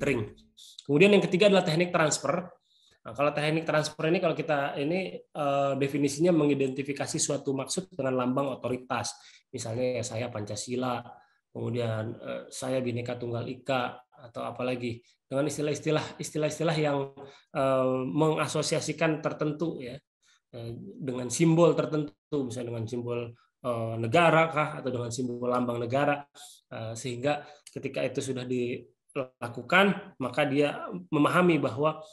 filtering. Kemudian yang ketiga adalah teknik transfer. Nah, kalau teknik transfer ini kalau kita definisinya mengidentifikasi suatu maksud dengan lambang otoritas. Misalnya ya saya Pancasila, kemudian saya Bhinneka Tunggal Ika, atau apalagi dengan istilah-istilah yang mengasosiasikan tertentu ya, dengan simbol tertentu, misalnya dengan simbol negara kah atau dengan simbol lambang negara, sehingga ketika itu sudah dilakukan maka dia memahami bahwa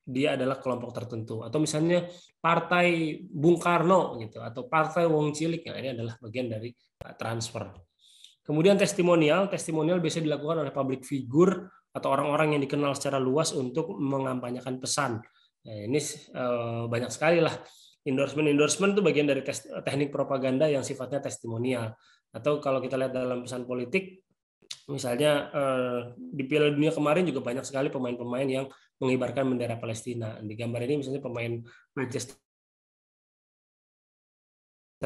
dia adalah kelompok tertentu, atau misalnya partai Bung Karno gitu atau partai Wong Cilik, ini adalah bagian dari transfer. Kemudian testimonial biasa dilakukan oleh public figure atau orang-orang yang dikenal secara luas untuk mengampanyakan pesan. Nah, ini banyak sekali lah. Endorsement itu bagian dari teknik propaganda yang sifatnya testimonial. Atau kalau kita lihat dalam pesan politik, misalnya di Piala Dunia kemarin juga banyak sekali pemain-pemain yang mengibarkan bendera Palestina. Di gambar ini misalnya pemain Manchester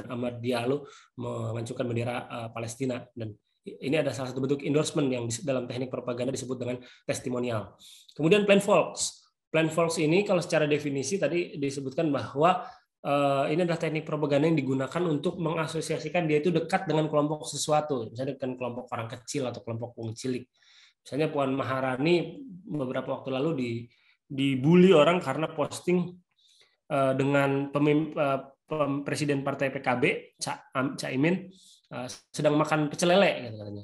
Amad Diallo menghancurkan bendera Palestina, dan ini ada salah satu bentuk endorsement yang dalam teknik propaganda disebut dengan testimonial. Kemudian plain false ini kalau secara definisi tadi disebutkan bahwa ini adalah teknik propaganda yang digunakan untuk mengasosiasikan dia itu dekat dengan kelompok sesuatu, misalnya dengan kelompok orang kecil atau kelompok wong cilik. Misalnya Puan Maharani beberapa waktu lalu dibully orang karena posting dengan Presiden Partai PKB, Caimin, sedang makan pecel lele, katanya.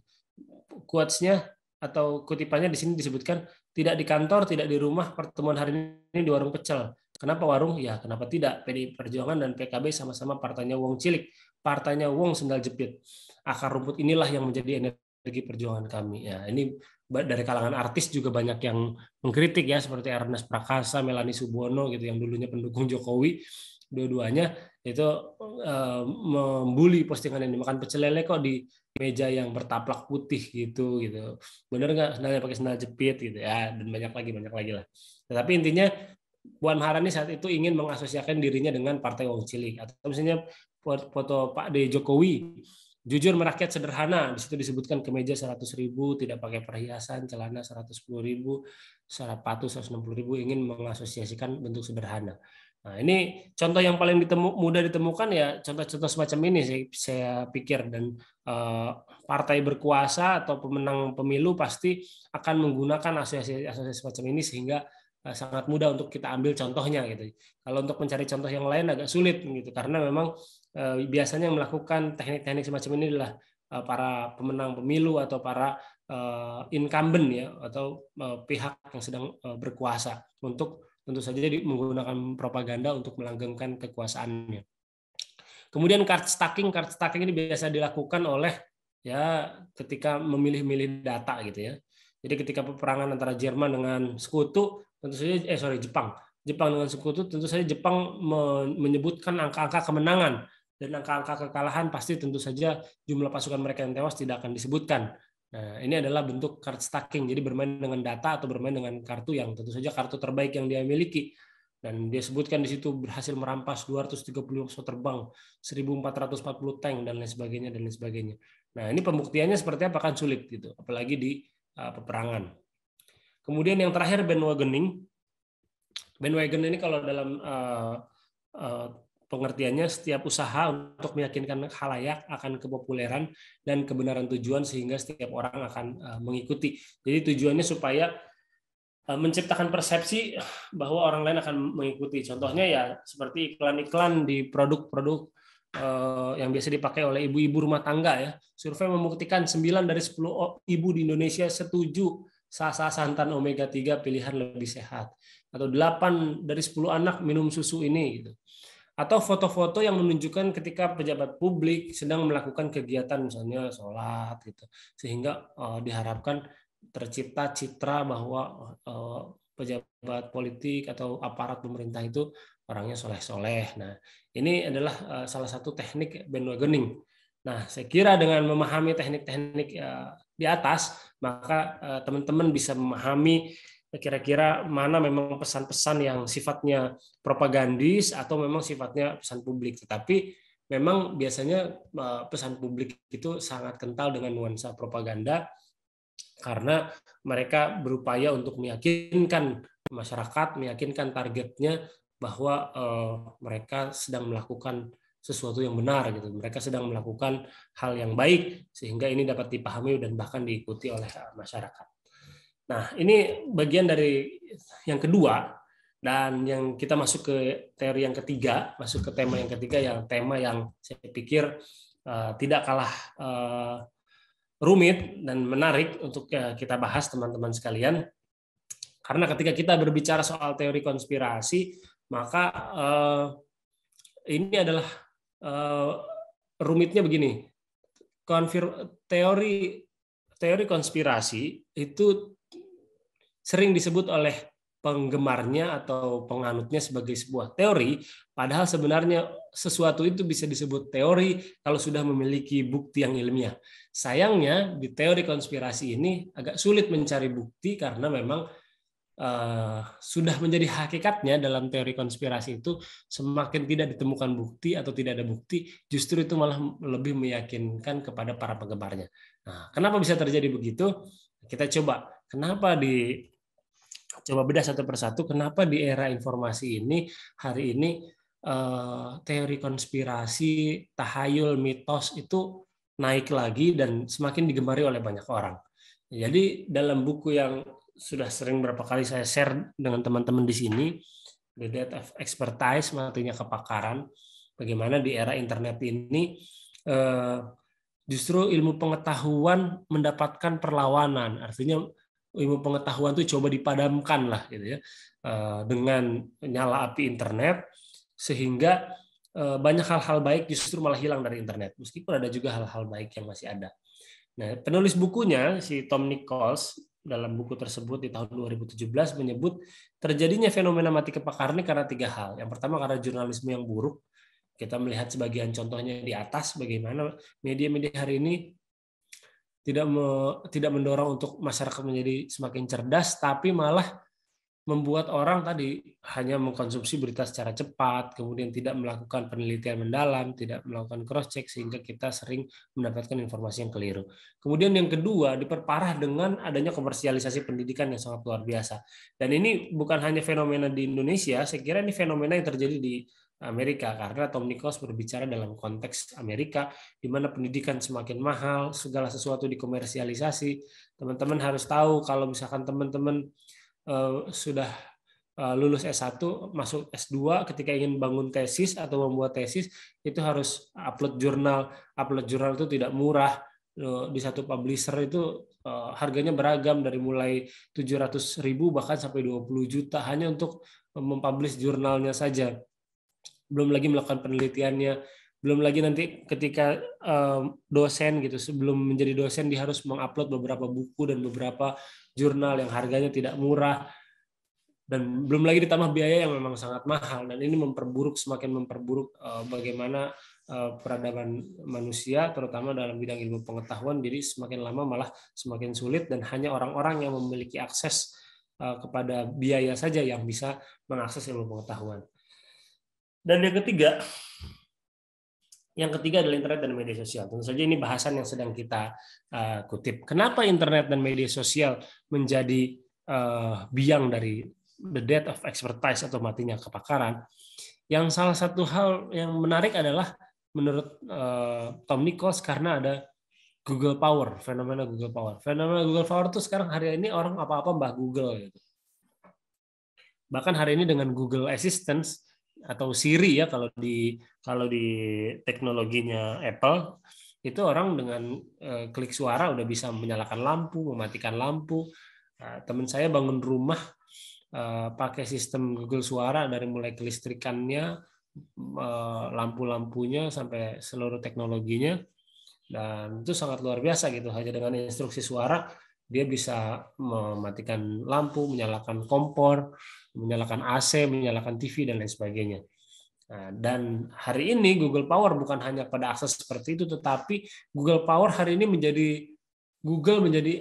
Quotes-nya atau kutipannya di sini disebutkan, tidak di kantor, tidak di rumah, pertemuan hari ini di warung pecel. Kenapa warung? Ya, kenapa tidak? PDI Perjuangan dan PKB sama-sama partainya Wong Cilik, partainya Wong Sendal Jepit. Akar rumput inilah yang menjadi energi perjuangan kami. Ya, ini dari kalangan artis juga banyak yang mengkritik ya, seperti Ernest Prakasa, Melanie Subono gitu, yang dulunya pendukung Jokowi. Dua-duanya itu membuli postingan ini, makan pecel lele kok di meja yang bertaplak putih gitu. Bener nggak sendalnya pakai sendal jepit gitu ya, dan banyak lagi lah. Tapi intinya Puan Maharani saat itu ingin mengasosiasikan dirinya dengan Partai Wong Cilik. Atau misalnya foto Pak D Jokowi, jujur merakyat sederhana, di situ disebutkan kemeja 100.000, tidak pakai perhiasan, celana 110.000, sepatu 160.000, ingin mengasosiasikan bentuk sederhana. Nah, ini contoh yang paling mudah ditemukan ya, contoh-contoh semacam ini saya pikir, dan partai berkuasa atau pemenang pemilu pasti akan menggunakan asosiasi semacam ini, sehingga sangat mudah untuk kita ambil contohnya gitu. Kalau untuk mencari contoh yang lain agak sulit gitu, karena memang biasanya melakukan teknik-teknik semacam ini adalah para pemenang pemilu atau para incumbent ya, atau pihak yang sedang berkuasa, untuk tentu saja menggunakan propaganda untuk melanggengkan kekuasaannya. Kemudian card stacking ini biasa dilakukan oleh ya ketika memilih-milih data gitu ya. Jadi ketika peperangan antara Jerman dengan sekutu, tentu saja Jepang dengan sekutu, tentu saja Jepang menyebutkan angka-angka kemenangan, dan angka-angka kekalahan pasti tentu saja jumlah pasukan mereka yang tewas tidak akan disebutkan. Nah, ini adalah bentuk card stacking, jadi bermain dengan data atau bermain dengan kartu yang tentu saja kartu terbaik yang dia miliki. Dan dia sebutkan di situ berhasil merampas 230 pesawat terbang, 1.440 tank, dan lain sebagainya. Nah, ini pembuktiannya seperti apa kan sulit gitu, apalagi di peperangan. Kemudian yang terakhir bandwagoning. Bandwagon ini kalau dalam pengertiannya setiap usaha untuk meyakinkan khalayak akan kepopuleran dan kebenaran tujuan, sehingga setiap orang akan mengikuti. Jadi tujuannya supaya menciptakan persepsi bahwa orang lain akan mengikuti. Contohnya ya seperti iklan-iklan di produk-produk yang biasa dipakai oleh ibu-ibu rumah tangga ya. Survei membuktikan 9 dari 10 ibu di Indonesia setuju sasa santan omega 3 pilihan lebih sehat. Atau 8 dari 10 anak minum susu ini gitu. Atau foto-foto yang menunjukkan ketika pejabat publik sedang melakukan kegiatan misalnya sholat gitu, sehingga diharapkan tercipta citra bahwa pejabat politik atau aparat pemerintah itu orangnya soleh-soleh. Nah, ini adalah salah satu teknik bandwagoning. Nah, saya kira dengan memahami teknik-teknik di atas, maka teman-teman bisa memahami kira-kira mana memang pesan-pesan yang sifatnya propagandis atau memang sifatnya pesan publik. Tetapi memang biasanya pesan publik itu sangat kental dengan nuansa propaganda, karena mereka berupaya untuk meyakinkan masyarakat, meyakinkan targetnya bahwa mereka sedang melakukan sesuatu yang benar gitu. Mereka sedang melakukan hal yang baik sehingga ini dapat dipahami dan bahkan diikuti oleh masyarakat. Nah, ini bagian dari yang kedua, dan yang kita masuk ke teori yang ketiga, masuk ke tema yang ketiga, yang tema yang saya pikir tidak kalah rumit dan menarik untuk kita bahas teman-teman sekalian. Karena ketika kita berbicara soal teori konspirasi, maka ini adalah rumitnya begini. Teori konspirasi itu sering disebut oleh penggemarnya atau penganutnya sebagai sebuah teori, padahal sebenarnya sesuatu itu bisa disebut teori kalau sudah memiliki bukti yang ilmiah. Sayangnya di teori konspirasi ini agak sulit mencari bukti karena memang sudah menjadi hakikatnya dalam teori konspirasi itu semakin tidak ditemukan bukti atau tidak ada bukti, justru itu malah lebih meyakinkan kepada para penggemarnya. Nah, kenapa bisa terjadi begitu? Kita coba bedah satu persatu. Kenapa di era informasi ini hari ini teori konspirasi, tahayul, mitos itu naik lagi dan semakin digemari oleh banyak orang. Jadi dalam buku yang sudah sering berapa kali saya share dengan teman-teman di sini, The Depth of Expertise, artinya kepakaran, bagaimana di era internet ini justru ilmu pengetahuan mendapatkan perlawanan, artinya ilmu pengetahuan itu coba dipadamkan lah gitu ya, dengan nyala api internet, sehingga banyak hal-hal baik justru malah hilang dari internet, meskipun ada juga hal-hal baik yang masih ada. Nah, penulis bukunya si Tom Nichols dalam buku tersebut di tahun 2017 menyebut terjadinya fenomena mati kepakaran ini karena 3 hal. Yang pertama karena jurnalisme yang buruk. Kita melihat sebagian contohnya di atas, bagaimana media-media hari ini tidak mendorong untuk masyarakat menjadi semakin cerdas, tapi malah membuat orang tadi hanya mengkonsumsi berita secara cepat, kemudian tidak melakukan penelitian mendalam, tidak melakukan cross check, sehingga kita sering mendapatkan informasi yang keliru. Kemudian yang kedua diperparah dengan adanya komersialisasi pendidikan yang sangat luar biasa. Dan ini bukan hanya fenomena di Indonesia, saya kira ini fenomena yang terjadi di Amerika, karena Tom Nichols berbicara dalam konteks Amerika, di mana pendidikan semakin mahal, segala sesuatu dikomersialisasi. Teman-teman harus tahu kalau misalkan teman-teman sudah lulus S1, masuk S2, ketika ingin bangun tesis atau membuat tesis, itu harus upload jurnal. Upload jurnal itu tidak murah. Di satu publisher itu harganya beragam, dari mulai 700.000 bahkan sampai 20 juta hanya untuk mempublish jurnalnya saja. Belum lagi melakukan penelitiannya, belum lagi nanti ketika dosen gitu, sebelum menjadi dosen dia harus mengupload beberapa buku dan beberapa jurnal yang harganya tidak murah, dan belum lagi ditambah biaya yang memang sangat mahal, dan ini semakin memperburuk bagaimana peradaban manusia terutama dalam bidang ilmu pengetahuan. Jadi semakin lama malah semakin sulit dan hanya orang-orang yang memiliki akses kepada biaya saja yang bisa mengakses ilmu pengetahuan. Dan yang ketiga adalah internet dan media sosial. Tentu saja ini bahasan yang sedang kita kutip. Kenapa internet dan media sosial menjadi biang dari the death of expertise atau matinya kepakaran? Yang salah satu hal yang menarik adalah menurut Tom Nichols karena ada Google Power, fenomena Google Power. Fenomena Google Power itu sekarang hari ini orang apa-apa mbah Google gitu. Bahkan hari ini dengan Google Assistant atau Siri ya kalau di teknologinya Apple, itu orang dengan klik suara udah bisa menyalakan lampu, mematikan lampu. Teman saya bangun rumah pakai sistem Google Suara, dari mulai kelistrikannya, lampu-lampunya sampai seluruh teknologinya, dan itu sangat luar biasa gitu. Hanya dengan instruksi suara dia bisa mematikan lampu, menyalakan kompor, menyalakan AC, menyalakan TV, dan lain sebagainya. Nah, dan hari ini Google Power bukan hanya pada akses seperti itu, tetapi Google Power hari ini menjadi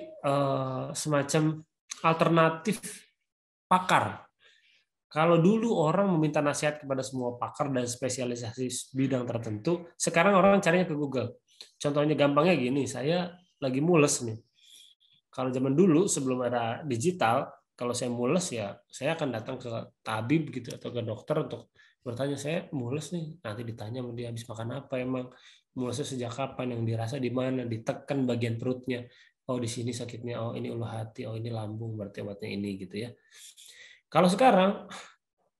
semacam alternatif pakar. Kalau dulu orang meminta nasihat kepada semua pakar dan spesialisasi bidang tertentu, sekarang orang carinya ke Google. Contohnya gampangnya gini, saya lagi mules nih. Kalau zaman dulu sebelum era digital, kalau saya mules ya saya akan datang ke tabib gitu atau ke dokter untuk bertanya, saya mules nih. Nanti ditanya sama dia habis makan apa, emang mulesnya sejak kapan, yang dirasa di mana, ditekan bagian perutnya. Oh di sini sakitnya, oh ini ulu hati, oh ini lambung, berarti obatnya ini gitu ya. Kalau sekarang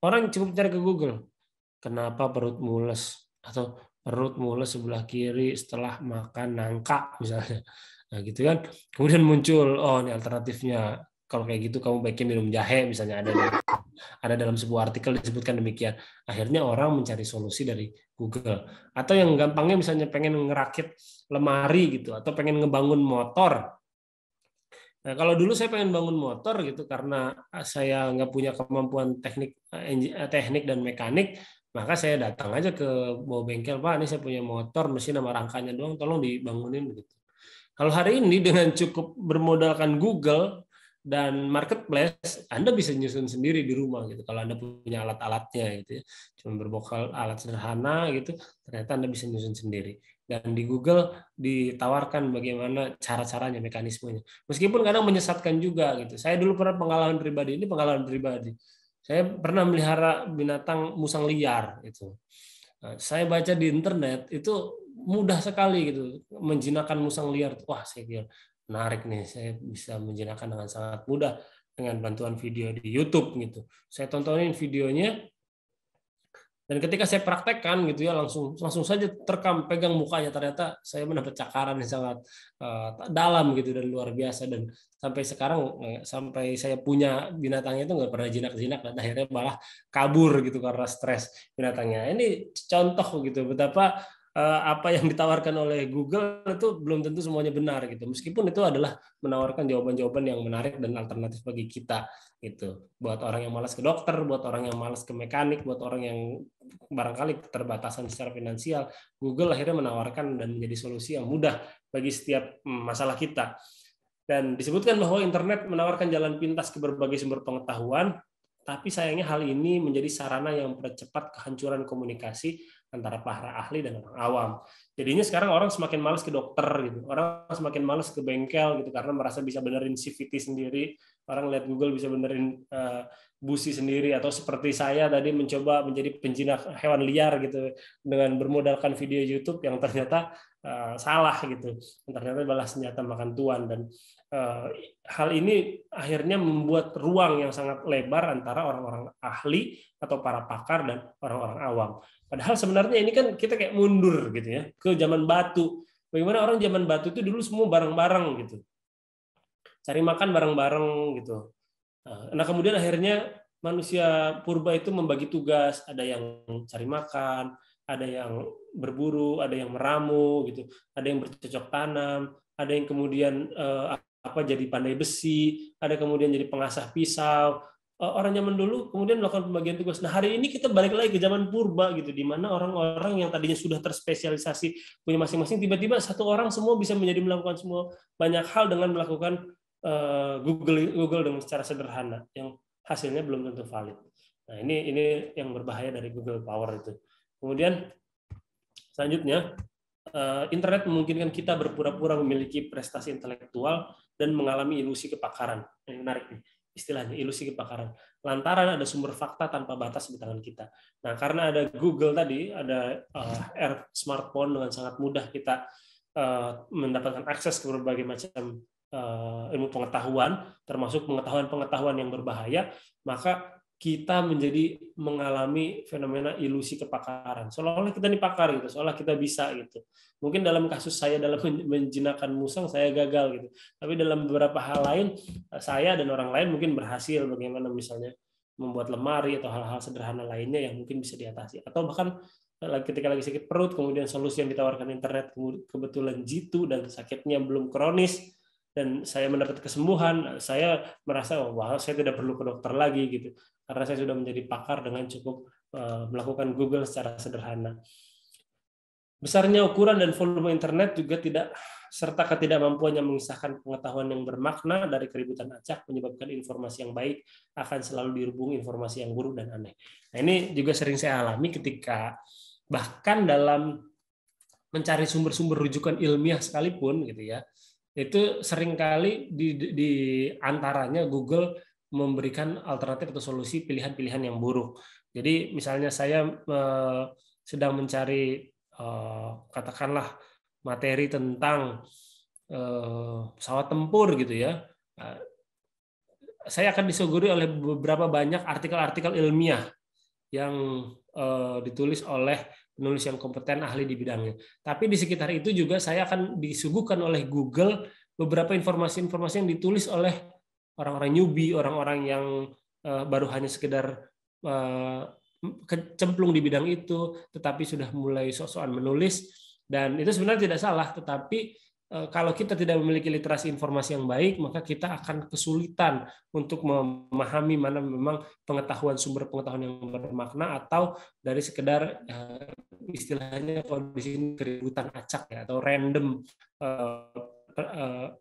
orang cukup cari ke Google, kenapa perut mules, atau perut mules sebelah kiri setelah makan nangka misalnya. Nah, gitu kan. Kemudian muncul, oh ini alternatifnya. Kalau kayak gitu kamu baiknya minum jahe misalnya, ada dalam sebuah artikel disebutkan demikian. Akhirnya orang mencari solusi dari Google. Atau yang gampangnya misalnya pengen ngerakit lemari gitu, atau pengen ngebangun motor. Nah, kalau dulu saya pengen bangun motor gitu karena saya nggak punya kemampuan teknik dan mekanik, maka saya datang aja ke bawah bengkel, Pak, ini saya punya motor, mesin sama rangkanya doang, tolong dibangunin gitu. Kalau hari ini dengan cukup bermodalkan Google dan marketplace, Anda bisa nyusun sendiri di rumah gitu. Kalau Anda punya alat-alatnya gitu ya, cuma berbekal alat sederhana gitu, ternyata Anda bisa nyusun sendiri. Dan di Google ditawarkan bagaimana cara-caranya, mekanismenya. Meskipun kadang menyesatkan juga gitu. Saya dulu pernah pengalaman pribadi, ini pengalaman pribadi. Saya pernah melihara binatang musang liar itu. Saya baca di internet itu mudah sekali gitu menjinakkan musang liar. Wah, saya kira menarik nih, saya bisa menjinakkan dengan sangat mudah dengan bantuan video di YouTube gitu. Saya tontonin videonya, dan ketika saya praktekkan gitu ya, langsung saja terekam pegang mukanya, ternyata saya mendapat cakaran yang sangat dalam gitu dan luar biasa. Dan sampai sekarang sampai saya punya binatangnya itu nggak pernah jinak-jinak, dan akhirnya malah kabur gitu karena stres binatangnya. Ini contoh gitu betapa apa yang ditawarkan oleh Google itu belum tentu semuanya benar gitu. Meskipun itu adalah menawarkan jawaban-jawaban yang menarik dan alternatif bagi kita gitu. Buat orang yang malas ke dokter, buat orang yang malas ke mekanik, buat orang yang barangkali keterbatasan secara finansial, Google akhirnya menawarkan dan menjadi solusi yang mudah bagi setiap masalah kita. Dan disebutkan bahwa internet menawarkan jalan pintas ke berbagai sumber pengetahuan, tapi sayangnya hal ini menjadi sarana yang mempercepat kehancuran komunikasi antara para ahli dan orang awam. Jadinya sekarang orang semakin malas ke dokter gitu. Orang semakin malas ke bengkel gitu karena merasa bisa benerin CVT sendiri. Orang lihat Google bisa benerin busi sendiri, atau seperti saya tadi mencoba menjadi penjinak hewan liar gitu dengan bermodalkan video YouTube yang ternyata salah gitu. Ternyata malah senjata makan tuan. Dan hal ini akhirnya membuat ruang yang sangat lebar antara orang-orang ahli atau para pakar dan orang-orang awam. Padahal sebenarnya ini kan kita kayak mundur gitu ya ke zaman batu. Bagaimana orang zaman batu itu dulu semua bareng-bareng gitu, cari makan bareng-bareng gitu. Nah kemudian akhirnya manusia purba itu membagi tugas, ada yang cari makan, ada yang berburu, ada yang meramu gitu, ada yang bercocok tanam, ada yang kemudian jadi pandai besi, ada kemudian jadi pengasah pisau. Orang zaman dulu kemudian melakukan pembagian tugas. Nah hari ini kita balik lagi ke zaman purba gitu, di mana orang-orang yang tadinya sudah terspesialisasi punya masing-masing, tiba-tiba satu orang semua bisa menjadi melakukan semua banyak hal dengan melakukan Google dengan secara sederhana yang hasilnya belum tentu valid. Nah ini yang berbahaya dari Google Power itu. Kemudian selanjutnya, internet memungkinkan kita berpura-pura memiliki prestasi intelektual dan mengalami ilusi kepakaran. Yang menarik nih istilahnya, ilusi kepakaran. Lantaran ada sumber fakta tanpa batas di tangan kita. Nah, karena ada Google tadi, ada smartphone, dengan sangat mudah kita mendapatkan akses ke berbagai macam ilmu pengetahuan, termasuk pengetahuan-pengetahuan yang berbahaya, maka kita menjadi mengalami fenomena ilusi kepakaran. Seolah-olah kita ini pakar gitu, seolah kita bisa gitu. Mungkin dalam kasus saya dalam menjinakkan musang saya gagal gitu. Tapi dalam beberapa hal lain saya dan orang lain mungkin berhasil, bagaimana misalnya membuat lemari atau hal-hal sederhana lainnya yang mungkin bisa diatasi. Atau bahkan ketika lagi sakit perut, kemudian solusi yang ditawarkan internet kebetulan jitu dan sakitnya belum kronis, dan saya mendapat kesembuhan, saya merasa wah saya tidak perlu ke dokter lagi gitu, karena saya sudah menjadi pakar dengan cukup melakukan Google secara sederhana. Besarnya ukuran dan volume internet juga tidak serta ketidakmampuannya mengisahkan pengetahuan yang bermakna dari keributan acak menyebabkan informasi yang baik akan selalu dirubung informasi yang buruk dan aneh. Nah, ini juga sering saya alami ketika bahkan dalam mencari sumber-sumber rujukan ilmiah sekalipun gitu ya. itu seringkali di antaranya Google memberikan alternatif atau solusi pilihan-pilihan yang buruk. Jadi misalnya saya sedang mencari katakanlah materi tentang pesawat tempur gitu ya, saya akan disuguhi oleh beberapa banyak artikel-artikel ilmiah yang ditulis oleh penulis yang kompeten ahli di bidangnya. Tapi di sekitar itu juga saya akan disuguhkan oleh Google beberapa informasi-informasi yang ditulis oleh orang-orang newbie, orang-orang yang baru hanya sekedar kecemplung di bidang itu, tetapi sudah mulai sok-sokan menulis. Dan itu sebenarnya tidak salah, tetapi kalau kita tidak memiliki literasi informasi yang baik, maka kita akan kesulitan untuk memahami mana memang pengetahuan, sumber pengetahuan yang bermakna, atau dari sekedar istilahnya kalau di sini keributan acak ya, atau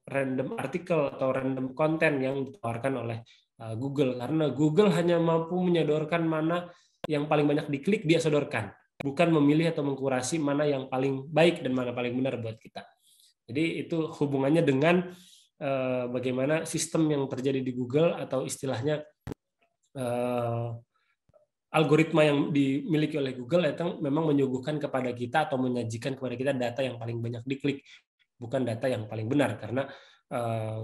random artikel atau random konten yang ditawarkan oleh Google. Karena Google hanya mampu menyodorkan mana yang paling banyak diklik, dia sodorkan, bukan memilih atau mengkurasi mana yang paling baik dan mana paling benar buat kita. Jadi itu hubungannya dengan bagaimana sistem yang terjadi di Google, atau istilahnya algoritma yang dimiliki oleh Google itu memang menyuguhkan kepada kita atau menyajikan kepada kita data yang paling banyak diklik, bukan data yang paling benar, karena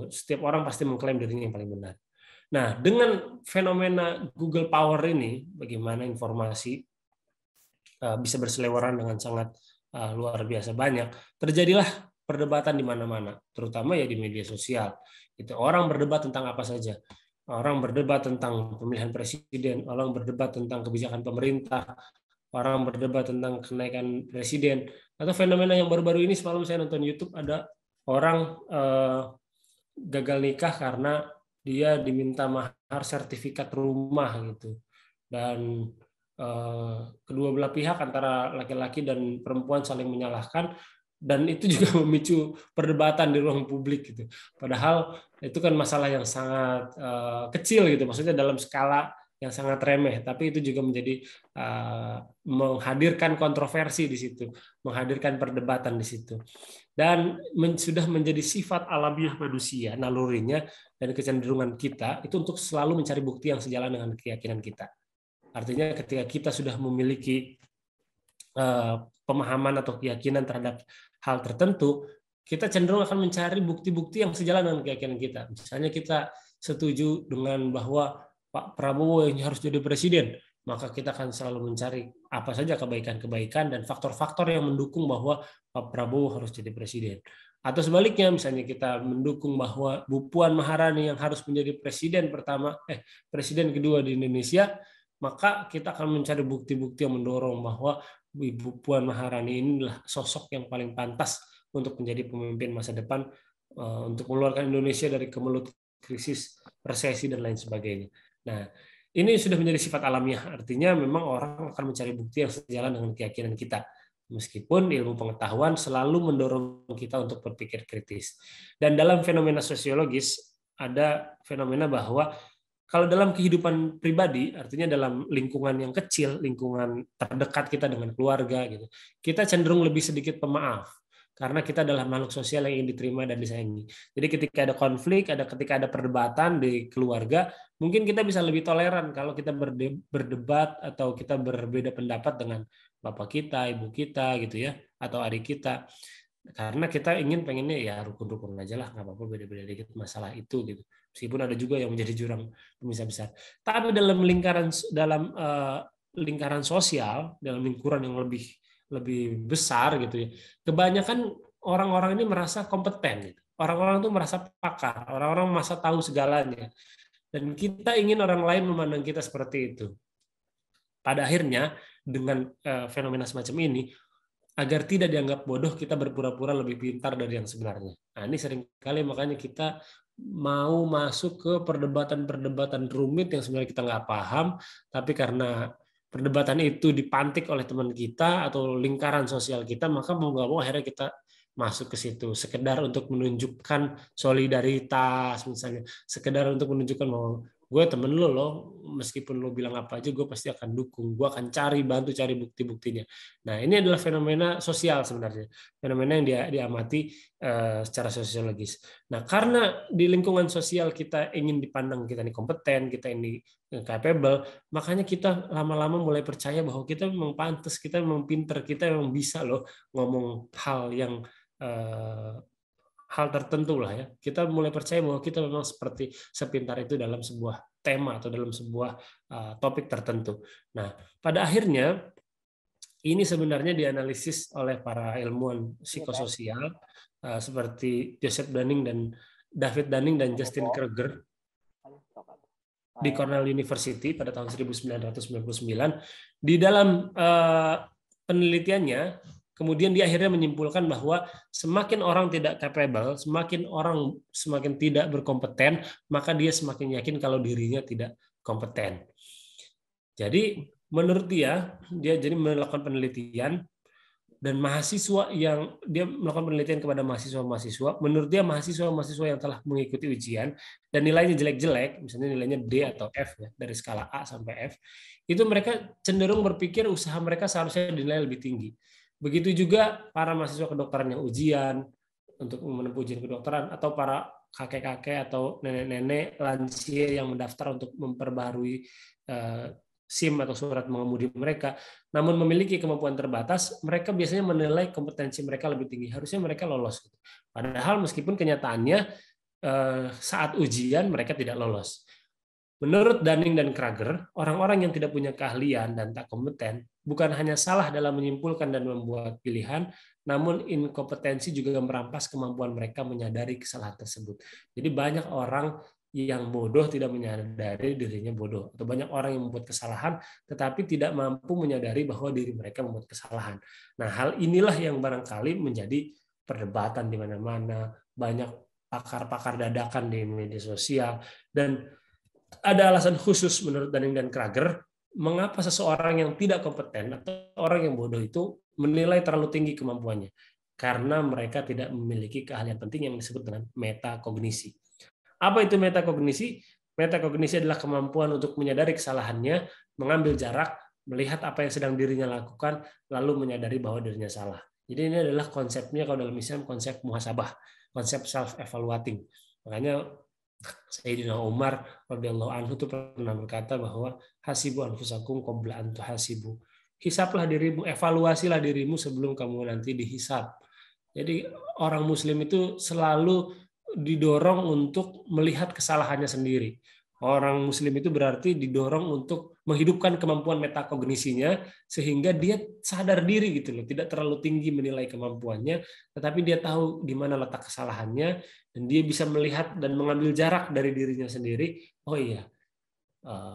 setiap orang pasti mengklaim dirinya yang paling benar. Nah, dengan fenomena Google Power ini, bagaimana informasi bisa berseliweran dengan sangat luar biasa banyak, terjadilah perdebatan di mana-mana, terutama ya di media sosial. Itu orang berdebat tentang apa saja. Orang berdebat tentang pemilihan presiden, orang berdebat tentang kebijakan pemerintah, orang berdebat tentang kenaikan presiden. Atau fenomena yang baru-baru ini, semalam saya nonton YouTube, ada orang gagal nikah karena dia diminta mahar sertifikat rumah gitu. Dan kedua belah pihak antara laki-laki dan perempuan saling menyalahkan, dan itu juga memicu perdebatan di ruang publik gitu. Padahal itu kan masalah yang sangat kecil gitu, maksudnya dalam skala yang sangat remeh, tapi itu juga menjadi menghadirkan kontroversi di situ, menghadirkan perdebatan di situ. Dan sudah menjadi sifat alamiah manusia, nalurinya dan kecenderungan kita itu untuk selalu mencari bukti yang sejalan dengan keyakinan kita. Artinya ketika kita sudah memiliki pemahaman atau keyakinan terhadap hal tertentu, kita cenderung akan mencari bukti-bukti yang sejalan dengan keyakinan kita. Misalnya kita setuju dengan bahwa Pak Prabowo yang harus jadi presiden, maka kita akan selalu mencari apa saja kebaikan-kebaikan dan faktor-faktor yang mendukung bahwa Pak Prabowo harus jadi presiden. Atau sebaliknya, misalnya kita mendukung bahwa Bu Puan Maharani yang harus menjadi presiden kedua di Indonesia, maka kita akan mencari bukti-bukti yang mendorong bahwa Ibu Puan Maharani inilah sosok yang paling pantas untuk menjadi pemimpin masa depan, untuk mengeluarkan Indonesia dari kemelut krisis, resesi, dan lain sebagainya. Nah, ini sudah menjadi sifat alamiah, artinya memang orang akan mencari bukti yang sejalan dengan keyakinan kita. Meskipun ilmu pengetahuan selalu mendorong kita untuk berpikir kritis. Dan dalam fenomena sosiologis, ada fenomena bahwa kalau dalam kehidupan pribadi, artinya dalam lingkungan yang kecil, lingkungan terdekat kita dengan keluarga, gitu, kita cenderung lebih sedikit pemaaf. Karena kita adalah makhluk sosial yang ingin diterima dan disayangi. Jadi ketika ada konflik, ketika ada perdebatan di keluarga, mungkin kita bisa lebih toleran kalau kita berdebat atau kita berbeda pendapat dengan bapak kita, ibu kita, gitu ya, atau adik kita. Karena kita pengennya ya rukun-rukun aja lah, nggak apa-apa beda-beda dikit masalah itu gitu. Meskipun ada juga yang menjadi jurang pemisah besar. Tapi dalam lingkaran sosial, dalam lingkuran yang lebih besar gitu ya, kebanyakan orang-orang ini merasa kompeten gitu. Orang-orang itu merasa pakar, orang-orang merasa tahu segalanya. Dan kita ingin orang lain memandang kita seperti itu. Pada akhirnya dengan fenomena semacam ini, agar tidak dianggap bodoh, kita berpura-pura lebih pintar dari yang sebenarnya. Nah, ini seringkali makanya kita mau masuk ke perdebatan-perdebatan rumit yang sebenarnya kita nggak paham, tapi karena perdebatan itu dipantik oleh teman kita atau lingkaran sosial kita, maka mau nggak mau akhirnya kita masuk ke situ, sekedar untuk menunjukkan solidaritas misalnya, sekedar untuk menunjukkan bahwa gue temen lo loh, meskipun lo bilang apa aja gue pasti akan dukung, gue akan bantu cari bukti-buktinya. Nah ini adalah fenomena sosial sebenarnya, fenomena yang diamati secara sosiologis. Nah karena di lingkungan sosial kita ingin dipandang kita ini kompeten, kita ini capable, makanya kita lama-lama mulai percaya bahwa kita memang pantas, kita memang pinter, kita memang bisa loh ngomong hal tertentu lah ya. Kita mulai percaya bahwa kita memang seperti sepintar itu dalam sebuah tema atau dalam sebuah topik tertentu. Nah, pada akhirnya ini sebenarnya dianalisis oleh para ilmuwan psikososial seperti Joseph Dunning dan David Dunning dan Justin Kruger di Cornell University pada tahun 1999. Di dalam penelitiannya kemudian dia akhirnya menyimpulkan bahwa semakin orang tidak capable, semakin orang semakin tidak berkompeten, maka dia semakin yakin kalau dirinya tidak kompeten. Jadi menurut dia jadi melakukan penelitian dan mahasiswa yang dia melakukan penelitian kepada mahasiswa-mahasiswa, menurut dia mahasiswa-mahasiswa yang telah mengikuti ujian dan nilainya jelek-jelek, misalnya nilainya D atau F ya, dari skala A sampai F, itu mereka cenderung berpikir usaha mereka seharusnya dinilai lebih tinggi. Begitu juga para mahasiswa kedokteran yang ujian untuk menempuh ujian kedokteran atau para kakek-kakek atau nenek-nenek lansia yang mendaftar untuk memperbarui SIM atau surat mengemudi mereka, namun memiliki kemampuan terbatas, mereka biasanya menilai kompetensi mereka lebih tinggi. Harusnya mereka lolos. Padahal meskipun kenyataannya saat ujian mereka tidak lolos. Menurut Dunning dan Kruger, orang-orang yang tidak punya keahlian dan tak kompeten bukan hanya salah dalam menyimpulkan dan membuat pilihan, namun inkompetensi juga merampas kemampuan mereka menyadari kesalahan tersebut. Jadi banyak orang yang bodoh tidak menyadari dirinya bodoh, atau banyak orang yang membuat kesalahan tetapi tidak mampu menyadari bahwa diri mereka membuat kesalahan. Nah, hal inilah yang barangkali menjadi perdebatan di mana-mana, banyak pakar-pakar dadakan di media sosial, dan ada alasan khusus menurut Dunning dan Kruger mengapa seseorang yang tidak kompeten atau orang yang bodoh itu menilai terlalu tinggi kemampuannya, karena mereka tidak memiliki keahlian penting yang disebut dengan metakognisi. Apa itu metakognisi? Metakognisi adalah kemampuan untuk menyadari kesalahannya, mengambil jarak, melihat apa yang sedang dirinya lakukan, lalu menyadari bahwa dirinya salah. Jadi ini adalah konsepnya kalau dalam Islam konsep muhasabah, konsep self-evaluating. Makanya Sayyidina Umar radhiyallahu anhu itu pernah berkata bahwa hasibu anfusakum qabla an tuhasibu. Hisaplah dirimu, evaluasilah dirimu sebelum kamu nanti dihisap. Jadi orang muslim itu selalu didorong untuk melihat kesalahannya sendiri. Orang muslim itu berarti didorong untuk menghidupkan kemampuan metakognisinya sehingga dia sadar diri gitu loh, tidak terlalu tinggi menilai kemampuannya, tetapi dia tahu di mana letak kesalahannya dan dia bisa melihat dan mengambil jarak dari dirinya sendiri. Oh iya,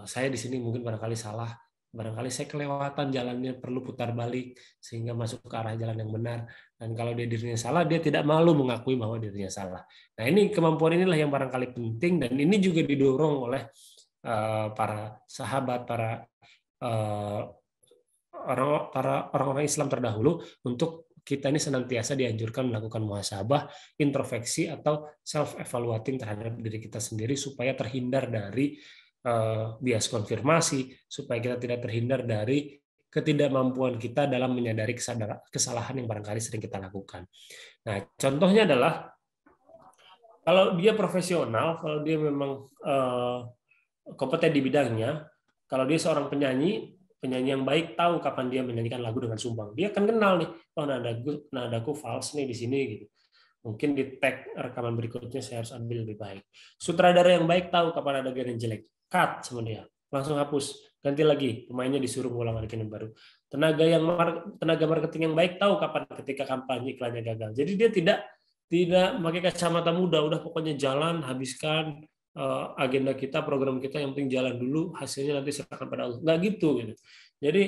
saya di sini mungkin barangkali salah, barangkali saya kelewatan jalannya, perlu putar balik sehingga masuk ke arah jalan yang benar. Dan kalau dia dirinya salah, dia tidak malu mengakui bahwa dirinya salah. Nah, ini kemampuan inilah yang barangkali penting, dan ini juga didorong oleh para sahabat, para orang-orang Islam terdahulu untuk kita ini senantiasa dianjurkan melakukan muhasabah, introspeksi atau self evaluating terhadap diri kita sendiri supaya terhindar dari bias konfirmasi, supaya kita tidak terhindar dari ketidakmampuan kita dalam menyadari kesalahan yang barangkali sering kita lakukan. Nah, contohnya adalah kalau dia profesional, kalau dia memang kompeten di bidangnya, kalau dia seorang penyanyi yang baik tahu kapan dia menyanyikan lagu dengan sumbang. Dia akan kenal nih, oh nadaku false nih di sini gitu. Mungkin di tag rekaman berikutnya saya harus ambil lebih baik. Sutradara yang baik tahu kapan ada adegan yang jelek. Cut sama dia. Langsung hapus. Ganti lagi. Pemainnya disuruh ngulang adegan yang baru. Tenaga marketing yang baik tahu kapan ketika kampanye iklannya gagal. Jadi dia tidak pakai kacamata muda. Udah pokoknya jalan, habiskan agenda kita, program kita, yang penting jalan dulu, hasilnya nanti serahkan pada Allah. Nggak gitu. Jadi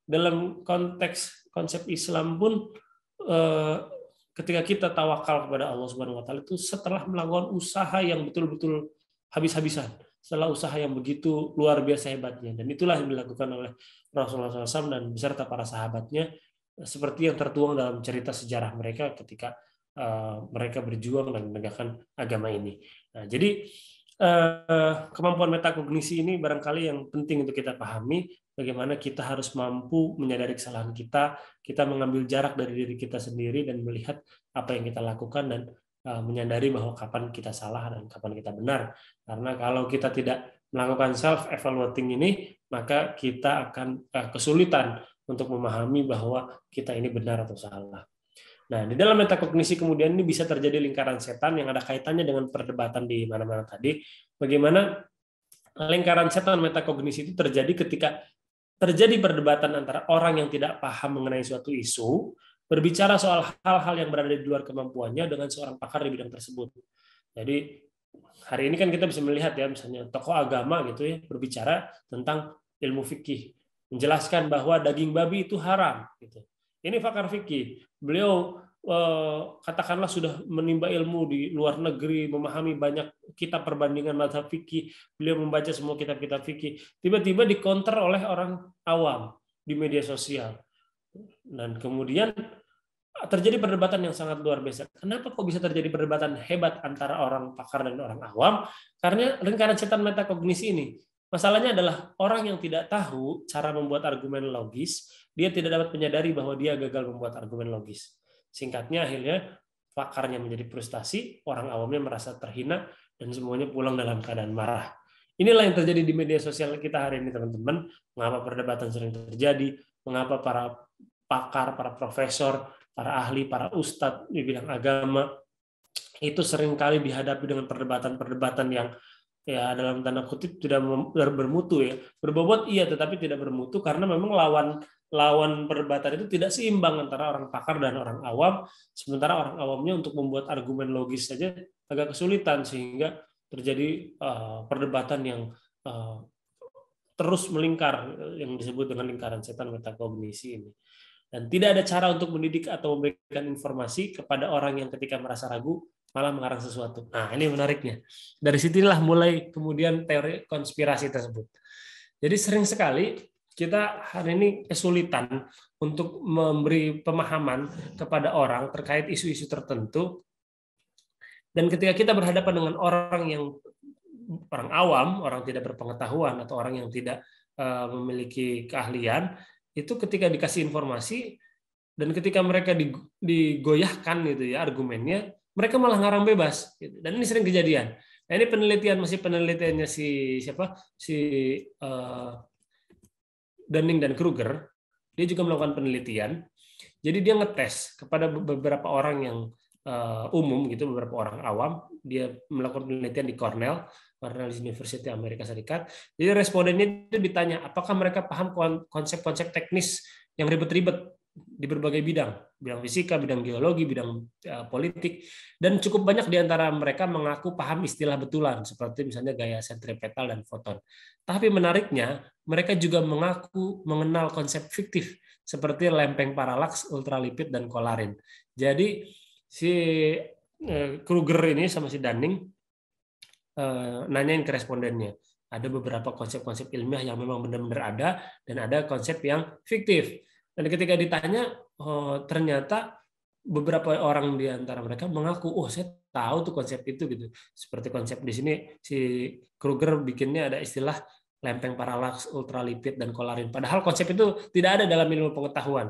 dalam konteks konsep Islam pun ketika kita tawakal kepada Allah Subhanahu wa taala itu setelah melakukan usaha yang betul-betul habis-habisan, setelah usaha yang begitu luar biasa hebatnya, dan itulah yang dilakukan oleh Rasulullah SAW dan beserta para sahabatnya, seperti yang tertuang dalam cerita sejarah mereka ketika mereka berjuang dan menegakkan agama ini. Nah, jadi kemampuan metakognisi ini barangkali yang penting untuk kita pahami, bagaimana kita harus mampu menyadari kesalahan kita mengambil jarak dari diri kita sendiri dan melihat apa yang kita lakukan dan menyadari bahwa kapan kita salah dan kapan kita benar. Karena kalau kita tidak melakukan self-evaluating ini, maka kita akan kesulitan untuk memahami bahwa kita ini benar atau salah. Nah, di dalam metakognisi kemudian ini bisa terjadi lingkaran setan yang ada kaitannya dengan perdebatan di mana-mana tadi. Bagaimana lingkaran setan metakognisi itu terjadi ketika terjadi perdebatan antara orang yang tidak paham mengenai suatu isu, berbicara soal hal-hal yang berada di luar kemampuannya dengan seorang pakar di bidang tersebut. Jadi hari ini kan kita bisa melihat ya, misalnya tokoh agama gitu ya, berbicara tentang ilmu fikih, menjelaskan bahwa daging babi itu haram gitu. Ini pakar fikih. Beliau katakanlah sudah menimba ilmu di luar negeri, memahami banyak kitab perbandingan mazhab fikih, beliau membaca semua kitab-kitab fikih. Tiba-tiba dikonter oleh orang awam di media sosial. Dan kemudian terjadi perdebatan yang sangat luar biasa. Kenapa kok bisa terjadi perdebatan hebat antara orang pakar dan orang awam? Karena lingkaran setan metakognisi ini. Masalahnya adalah orang yang tidak tahu cara membuat argumen logis, dia tidak dapat menyadari bahwa dia gagal membuat argumen logis. Singkatnya akhirnya pakarnya menjadi frustasi, orang awamnya merasa terhina, dan semuanya pulang dalam keadaan marah. Inilah yang terjadi di media sosial kita hari ini, teman-teman. Mengapa perdebatan sering terjadi, mengapa para pakar, para profesor, para ahli, para ustadz di bidang agama, itu seringkali dihadapi dengan perdebatan-perdebatan yang ya dalam tanda kutip tidak bermutu ya, berbobot iya tetapi tidak bermutu karena memang lawan perdebatan itu tidak seimbang antara orang pakar dan orang awam, sementara orang awamnya untuk membuat argumen logis saja agak kesulitan sehingga terjadi perdebatan yang terus melingkar yang disebut dengan lingkaran setan metakognisi ini. Dan tidak ada cara untuk mendidik atau memberikan informasi kepada orang yang ketika merasa ragu malah mengarang sesuatu. Nah, ini menariknya. Dari situlah mulai kemudian teori konspirasi tersebut. Jadi sering sekali kita hari ini kesulitan untuk memberi pemahaman kepada orang terkait isu-isu tertentu. Dan ketika kita berhadapan dengan orang awam, orang tidak berpengetahuan atau orang yang tidak memiliki keahlian, itu ketika dikasih informasi dan ketika mereka digoyahkan gitu ya argumennya, mereka malah ngarang bebas gitu. Dan ini sering kejadian. Nah, ini penelitiannya si Dunning dan Kruger, dia juga melakukan penelitian. Jadi dia ngetes kepada beberapa orang yang umum gitu, beberapa orang awam. Dia melakukan penelitian di Cornell University Amerika Serikat. Jadi respondennya itu ditanya apakah mereka paham konsep-konsep teknis yang ribet-ribet di berbagai bidang fisika, bidang geologi, bidang politik, dan cukup banyak di antara mereka mengaku paham istilah betulan seperti misalnya gaya sentripetal dan foton. Tapi menariknya, mereka juga mengaku mengenal konsep fiktif seperti lempeng paralaks, ultralipid, dan kolarin. Jadi si Kruger ini sama si Dunning nanyain ke respondennya. Ada beberapa konsep-konsep ilmiah yang memang benar-benar ada, dan ada konsep yang fiktif. Dan ketika ditanya, ternyata beberapa orang di antara mereka mengaku, oh saya tahu tuh konsep itu gitu. Seperti konsep di sini si Kruger bikinnya ada istilah lempeng paralaks, ultralipid, dan kolarin. Padahal konsep itu tidak ada dalam ilmu pengetahuan.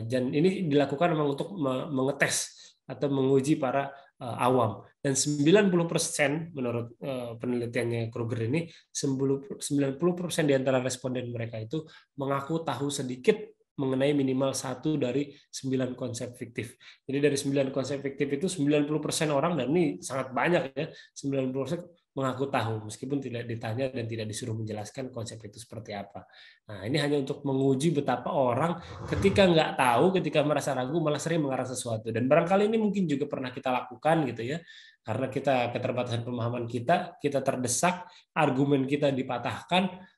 Dan ini dilakukan memang untuk mengetes atau menguji para awam. Dan 90% menurut penelitiannya Kruger ini, 90% di antara responden mereka itu mengaku tahu sedikit mengenai minimal 1 dari 9 konsep fiktif. Jadi dari 9 konsep fiktif itu 90% orang, dan ini sangat banyak ya, 90% mengaku tahu meskipun tidak ditanya dan tidak disuruh menjelaskan konsep itu seperti apa. Nah, ini hanya untuk menguji betapa orang ketika nggak tahu, ketika merasa ragu malah sering mengarang sesuatu. Dan barangkali ini mungkin juga pernah kita lakukan gitu ya. Karena kita keterbatasan pemahaman kita terdesak, argumen kita dipatahkan,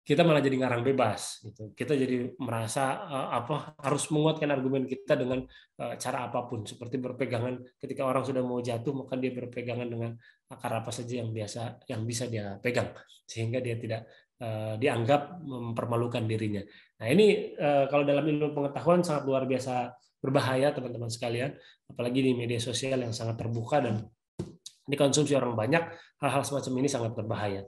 kita malah jadi ngarang bebas gitu. Kita jadi merasa harus menguatkan argumen kita dengan cara apapun, seperti berpegangan ketika orang sudah mau jatuh maka dia berpegangan dengan akar apa saja yang bisa dia pegang sehingga dia tidak dianggap mempermalukan dirinya. Nah, ini kalau dalam ilmu pengetahuan sangat luar biasa berbahaya teman-teman sekalian, apalagi di media sosial yang sangat terbuka dan dikonsumsi orang banyak, hal-hal semacam ini sangat berbahaya.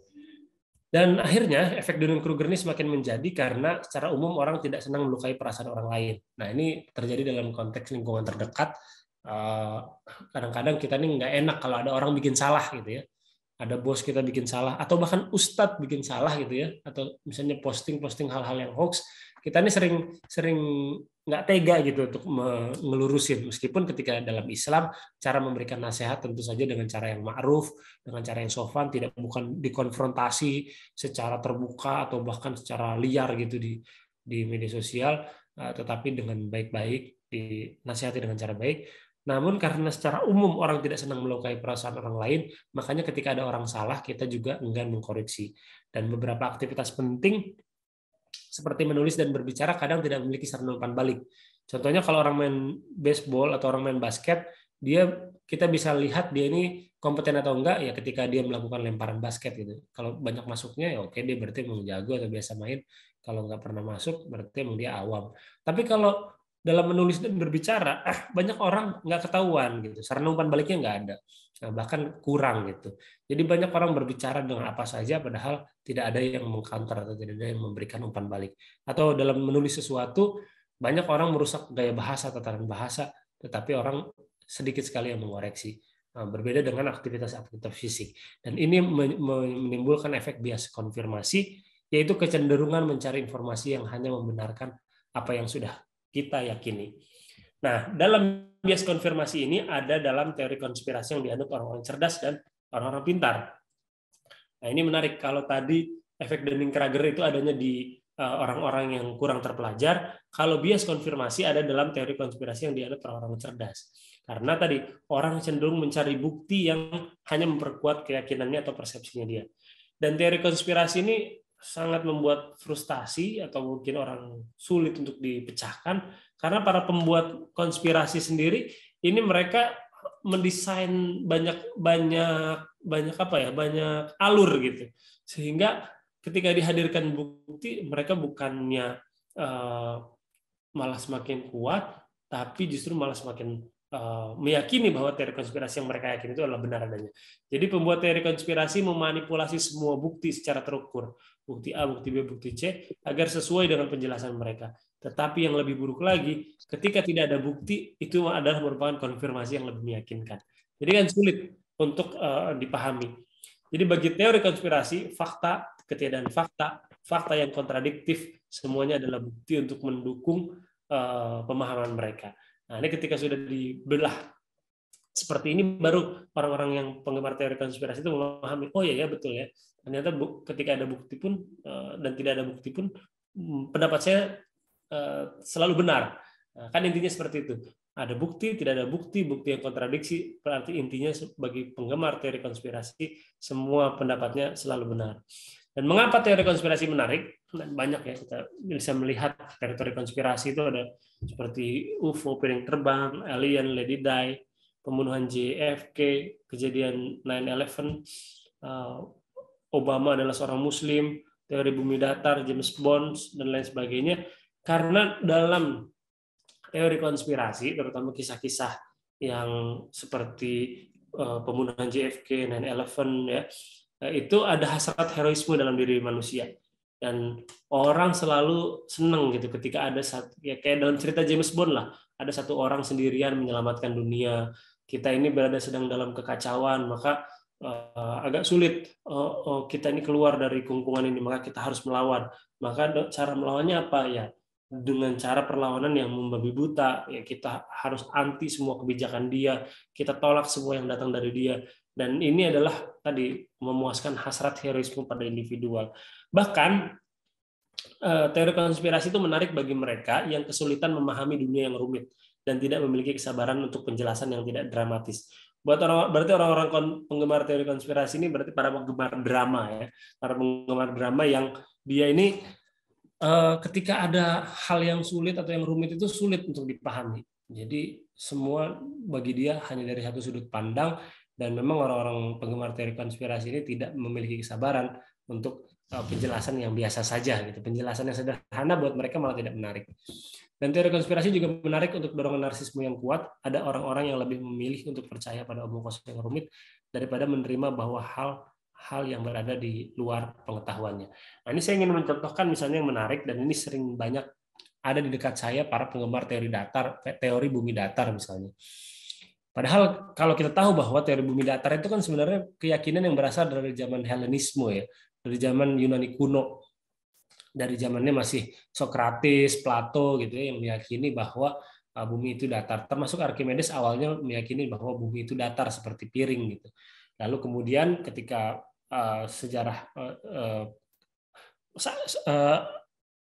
Dan akhirnya efek Dunning-Kruger ini semakin menjadi karena secara umum orang tidak senang melukai perasaan orang lain. Nah, ini terjadi dalam konteks lingkungan terdekat. Kadang-kadang kita ini nggak enak kalau ada orang bikin salah gitu ya. Ada bos kita bikin salah, atau bahkan ustadz bikin salah gitu ya, atau misalnya posting hal-hal yang hoax, kita ini sering nggak tega gitu untuk ngelurusin, meskipun ketika dalam Islam cara memberikan nasihat tentu saja dengan cara yang ma'ruf, dengan cara yang sopan, tidak bukan dikonfrontasi secara terbuka atau bahkan secara liar gitu di media sosial, tetapi dengan baik-baik, dinasihati dengan cara baik. Namun karena secara umum orang tidak senang melukai perasaan orang lain, makanya ketika ada orang salah, kita juga enggan mengkoreksi. Dan beberapa aktivitas penting seperti menulis dan berbicara kadang tidak memiliki sarana umpan balik. Contohnya kalau orang main baseball atau orang main basket, kita bisa lihat dia ini kompeten atau enggak ya ketika dia melakukan lemparan basket gitu. Kalau banyak masuknya ya oke, dia berarti emang jago atau biasa main. Kalau nggak pernah masuk berarti emang dia awam. Tapi kalau dalam menulis dan berbicara, banyak orang nggak ketahuan gitu, sarana umpan baliknya nggak ada, bahkan kurang gitu. Jadi banyak orang berbicara dengan apa saja, padahal tidak ada yang mengcounter atau tidak ada yang memberikan umpan balik. Atau dalam menulis sesuatu, banyak orang merusak gaya bahasa, tatanan bahasa, tetapi orang sedikit sekali yang mengoreksi. Berbeda dengan aktivitas-aktivitas fisik. Dan ini menimbulkan efek bias konfirmasi, yaitu kecenderungan mencari informasi yang hanya membenarkan apa yang sudah kita yakini. Nah, dalam bias konfirmasi ini ada dalam teori konspirasi yang dianut orang-orang cerdas dan orang-orang pintar. Nah, ini menarik. Kalau tadi efek Dunning-Kruger itu adanya di orang-orang yang kurang terpelajar, kalau bias konfirmasi ada dalam teori konspirasi yang dianut orang-orang cerdas. Karena tadi orang cenderung mencari bukti yang hanya memperkuat keyakinannya atau persepsinya dia. Dan teori konspirasi ini sangat membuat frustasi atau mungkin orang sulit untuk dipecahkan karena para pembuat konspirasi sendiri ini mereka mendesain banyak alur gitu, sehingga ketika dihadirkan bukti mereka bukannya malah semakin kuat, tapi justru malah semakin meyakini bahwa teori konspirasi yang mereka yakini itu adalah benar adanya. Jadi pembuat teori konspirasi memanipulasi semua bukti secara terukur, bukti A, bukti B, bukti C, agar sesuai dengan penjelasan mereka. Tetapi yang lebih buruk lagi, ketika tidak ada bukti, itu adalah merupakan konfirmasi yang lebih meyakinkan. Jadi kan sulit untuk dipahami. Jadi bagi teori konspirasi, fakta, ketiadaan fakta, fakta yang kontradiktif, semuanya adalah bukti untuk mendukung pemahaman mereka. Nah, ini ketika sudah dibelah seperti ini, baru orang-orang yang penggemar teori konspirasi itu memahami, oh ya betul ya, ternyata ketika ada bukti pun dan tidak ada bukti pun pendapat saya selalu benar. Nah, kan intinya seperti itu. Ada bukti, tidak ada bukti, bukti yang kontradiksi, berarti intinya bagi penggemar teori konspirasi semua pendapatnya selalu benar. Dan mengapa teori konspirasi menarik? Banyak ya, kita bisa melihat teori konspirasi itu ada seperti UFO, piring terbang, alien, Lady Di, pembunuhan JFK, kejadian 9/11, Obama adalah seorang Muslim, teori bumi datar, James Bond, dan lain sebagainya. Karena dalam teori konspirasi, terutama kisah-kisah yang seperti pembunuhan JFK, 9/11, ya, itu ada hasrat heroisme dalam diri manusia. Dan orang selalu senang gitu ketika ada ya kayak dalam cerita James Bond lah, ada satu orang sendirian menyelamatkan dunia. Kita ini berada sedang dalam kekacauan, maka agak sulit kita ini keluar dari kungkungan ini, maka kita harus melawan. Maka cara melawannya apa ya? Dengan cara perlawanan yang membabi buta, ya kita harus anti semua kebijakan dia, kita tolak semua yang datang dari dia. Dan ini adalah tadi memuaskan hasrat heroisme pada individual. Bahkan teori konspirasi itu menarik bagi mereka yang kesulitan memahami dunia yang rumit dan tidak memiliki kesabaran untuk penjelasan yang tidak dramatis. Berarti orang-orang penggemar teori konspirasi ini berarti para penggemar drama ya, para penggemar drama yang dia ini ketika ada hal yang sulit atau yang rumit itu sulit untuk dipahami. Jadi semua bagi dia hanya dari satu sudut pandang, dan memang orang-orang penggemar teori konspirasi ini tidak memiliki kesabaran untuk penjelasan yang biasa saja gitu. Penjelasan yang sederhana buat mereka malah tidak menarik. Dan teori konspirasi juga menarik untuk dorongan narsisme yang kuat. Ada orang-orang yang lebih memilih untuk percaya pada omong kosong yang rumit daripada menerima bahwa hal yang berada di luar pengetahuannya. Nah, ini saya ingin mencontohkan misalnya yang menarik, dan ini sering banyak ada di dekat saya, para penggemar teori datar, teori bumi datar misalnya. Padahal kalau kita tahu bahwa teori bumi datar itu kan sebenarnya keyakinan yang berasal dari zaman Helenisme ya, dari zaman Yunani kuno, dari zamannya masih Sokrates, Plato gitu ya, yang meyakini bahwa bumi itu datar. Termasuk Archimedes awalnya meyakini bahwa bumi itu datar seperti piring gitu. Lalu kemudian ketika sejarah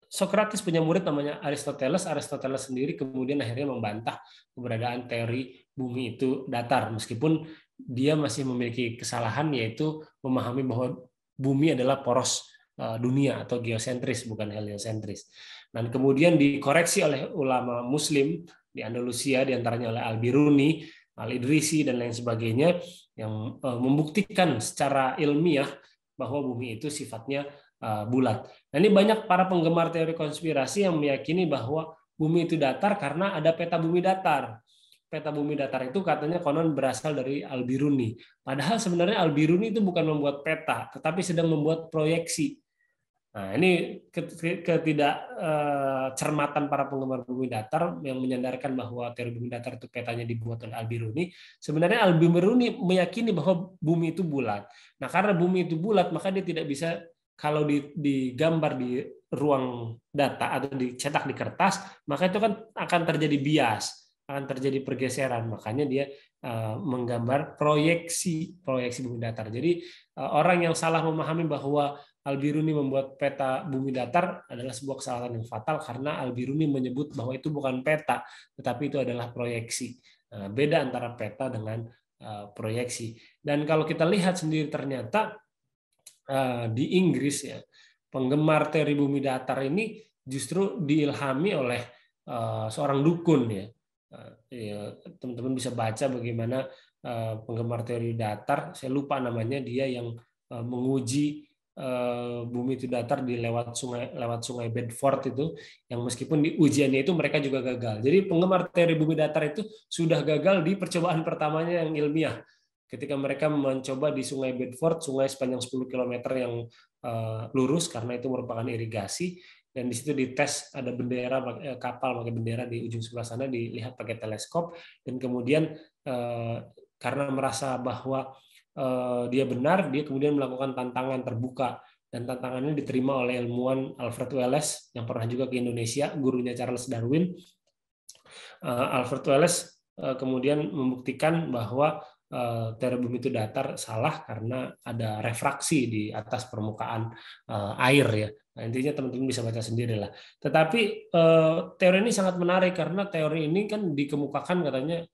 Sokrates punya murid namanya Aristoteles. Aristoteles sendiri kemudian akhirnya membantah keberadaan teori bumi itu datar, meskipun dia masih memiliki kesalahan, yaitu memahami bahwa bumi adalah poros dunia atau geosentris, bukan heliosentris. Dan kemudian dikoreksi oleh ulama Muslim di Andalusia, diantaranya oleh Al-Biruni, Al-Idrisi, dan lain sebagainya, yang membuktikan secara ilmiah bahwa bumi itu sifatnya bulat. Nah, ini banyak para penggemar teori konspirasi yang meyakini bahwa bumi itu datar karena ada peta bumi datar. Peta bumi datar itu katanya konon berasal dari Al-Biruni. Padahal sebenarnya Al-Biruni itu bukan membuat peta, tetapi sedang membuat proyeksi. Nah, ini ketidakcermatan para penggemar bumi datar yang menyandarkan bahwa teori bumi datar itu petanya dibuat oleh Al-Biruni. Sebenarnya Al-Biruni meyakini bahwa bumi itu bulat. Nah, karena bumi itu bulat, maka dia tidak bisa, kalau digambar di ruang data atau dicetak di kertas, maka itu kan akan terjadi bias, akan terjadi pergeseran. Makanya dia menggambar proyeksi bumi datar. Jadi orang yang salah memahami bahwa Al-Biruni membuat peta bumi datar adalah sebuah kesalahan yang fatal, karena Al-Biruni menyebut bahwa itu bukan peta, tetapi itu adalah proyeksi. Beda antara peta dengan proyeksi. Dan kalau kita lihat sendiri, ternyata di Inggris ya, penggemar teori bumi datar ini justru diilhami oleh seorang dukun ya. Teman-teman bisa baca bagaimana penggemar teori datar, saya lupa namanya, dia yang menguji bumi itu datar di lewat sungai Bedford itu, yang meskipun di ujiannya itu mereka juga gagal. Jadi penggemar teori bumi datar itu sudah gagal di percobaan pertamanya yang ilmiah, ketika mereka mencoba di sungai Bedford, sungai sepanjang 10 km yang lurus karena itu merupakan irigasi, dan di situ dites, ada bendera, kapal pakai bendera di ujung sebelah sana, dilihat pakai teleskop, dan kemudian karena merasa bahwa dia benar, dia kemudian melakukan tantangan terbuka, dan tantangannya diterima oleh ilmuwan Alfred Wallace yang pernah juga ke Indonesia, gurunya Charles Darwin. Alfred Wallace kemudian membuktikan bahwa teori bumi itu datar salah karena ada refraksi di atas permukaan air ya. Nah, intinya teman-teman bisa baca sendiri lah. Tetapi teori ini sangat menarik karena teori ini kan dikemukakan katanya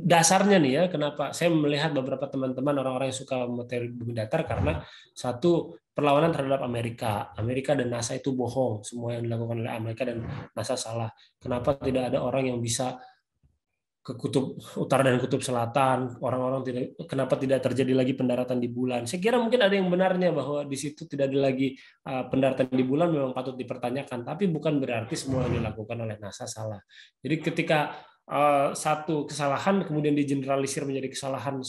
dasarnya nih ya, kenapa saya melihat beberapa teman-teman orang-orang yang suka teori bumi datar, karena satu, perlawanan terhadap Amerika dan NASA itu bohong, semua yang dilakukan oleh Amerika dan NASA salah. Kenapa tidak ada orang yang bisa ke kutub utara dan kutub selatan, orang-orang kenapa tidak terjadi lagi pendaratan di bulan? Saya kira mungkin ada yang benarnya bahwa di situ tidak ada lagi pendaratan di bulan, memang patut dipertanyakan, tapi bukan berarti semua yang dilakukan oleh NASA salah. Jadi ketika satu kesalahan kemudian digeneralisir menjadi kesalahan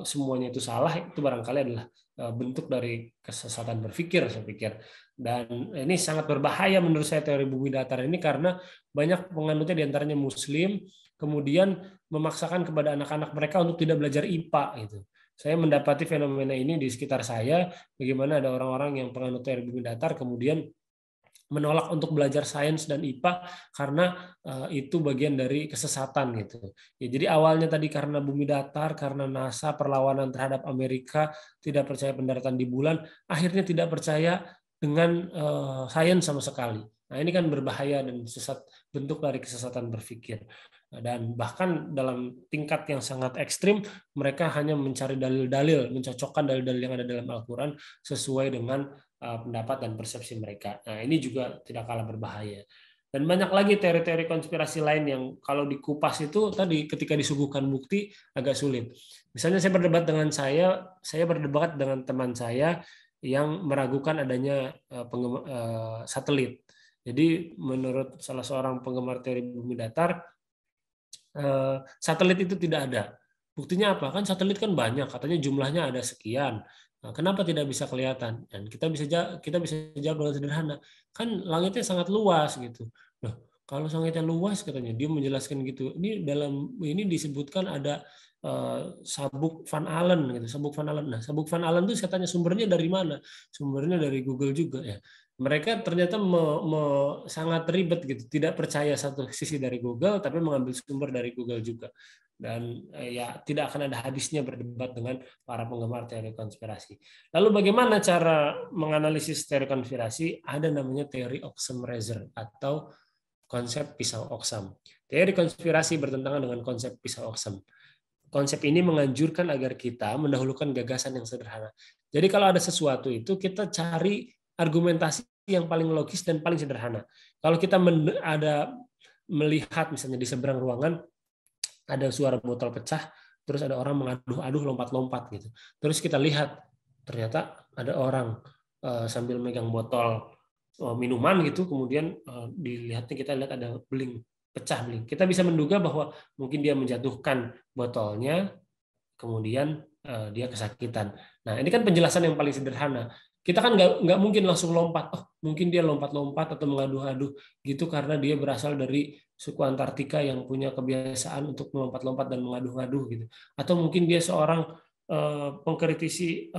semuanya itu salah, itu barangkali adalah bentuk dari kesesatan berpikir, saya pikir. Dan ini sangat berbahaya menurut saya teori bumi datar ini, karena banyak penganutnya diantaranya Muslim, kemudian memaksakan kepada anak-anak mereka untuk tidak belajar IPA gitu. Saya mendapati fenomena ini di sekitar saya, bagaimana ada orang-orang yang penganut teori bumi datar kemudian menolak untuk belajar sains dan IPA karena itu bagian dari kesesatan gitu. Ya, jadi awalnya tadi karena bumi datar, karena NASA, perlawanan terhadap Amerika, tidak percaya pendaratan di bulan, akhirnya tidak percaya dengan sains sama sekali. Nah, ini kan berbahaya dan bentuk dari kesesatan berpikir. Dan bahkan dalam tingkat yang sangat ekstrim, mereka hanya mencari dalil-dalil, mencocokkan dalil-dalil yang ada dalam Al-Quran sesuai dengan pendapat dan persepsi mereka. Nah, ini juga tidak kalah berbahaya. Dan banyak lagi teori-teori konspirasi lain yang kalau dikupas itu tadi ketika disuguhkan bukti agak sulit. Misalnya saya berdebat dengan teman saya yang meragukan adanya satelit. Jadi menurut salah seorang penggemar teori bumi datar, satelit itu tidak ada. Buktinya apa? Kan satelit kan banyak, katanya jumlahnya ada sekian. Nah, kenapa tidak bisa kelihatan? Dan kita bisa jawab dengan sederhana. Kan langitnya sangat luas gitu. Nah, kalau langitnya luas katanya, dia menjelaskan gitu. Ini disebutkan ada sabuk Van Allen gitu, sabuk Van Allen. Nah, sabuk Van Allen itu saya tanya sumbernya dari mana? Sumbernya dari Google juga ya. Mereka ternyata sangat ribet gitu, tidak percaya satu sisi dari Google, tapi mengambil sumber dari Google juga. Dan ya tidak akan ada habisnya berdebat dengan para penggemar teori konspirasi. Lalu bagaimana cara menganalisis teori konspirasi? Ada namanya teori Occam razor atau konsep pisau oksam. Teori konspirasi bertentangan dengan konsep pisau oksam. Konsep ini menganjurkan agar kita mendahulukan gagasan yang sederhana. Jadi kalau ada sesuatu itu kita cari argumentasi yang paling logis dan paling sederhana. Kalau kita melihat misalnya di seberang ruangan ada suara botol pecah, terus ada orang mengaduh-aduh lompat-lompat gitu. Terus kita lihat ternyata ada orang sambil megang botol minuman gitu, kemudian dilihatnya kita lihat ada beling pecah beling. Kita bisa menduga bahwa mungkin dia menjatuhkan botolnya, kemudian dia kesakitan. Nah, ini kan penjelasan yang paling sederhana. Kita kan nggak mungkin langsung lompat. Oh, mungkin dia lompat-lompat atau mengaduh-aduh gitu karena dia berasal dari suku Antartika yang punya kebiasaan untuk melompat-lompat dan mengaduh-aduh gitu. Atau mungkin dia seorang pengkritisi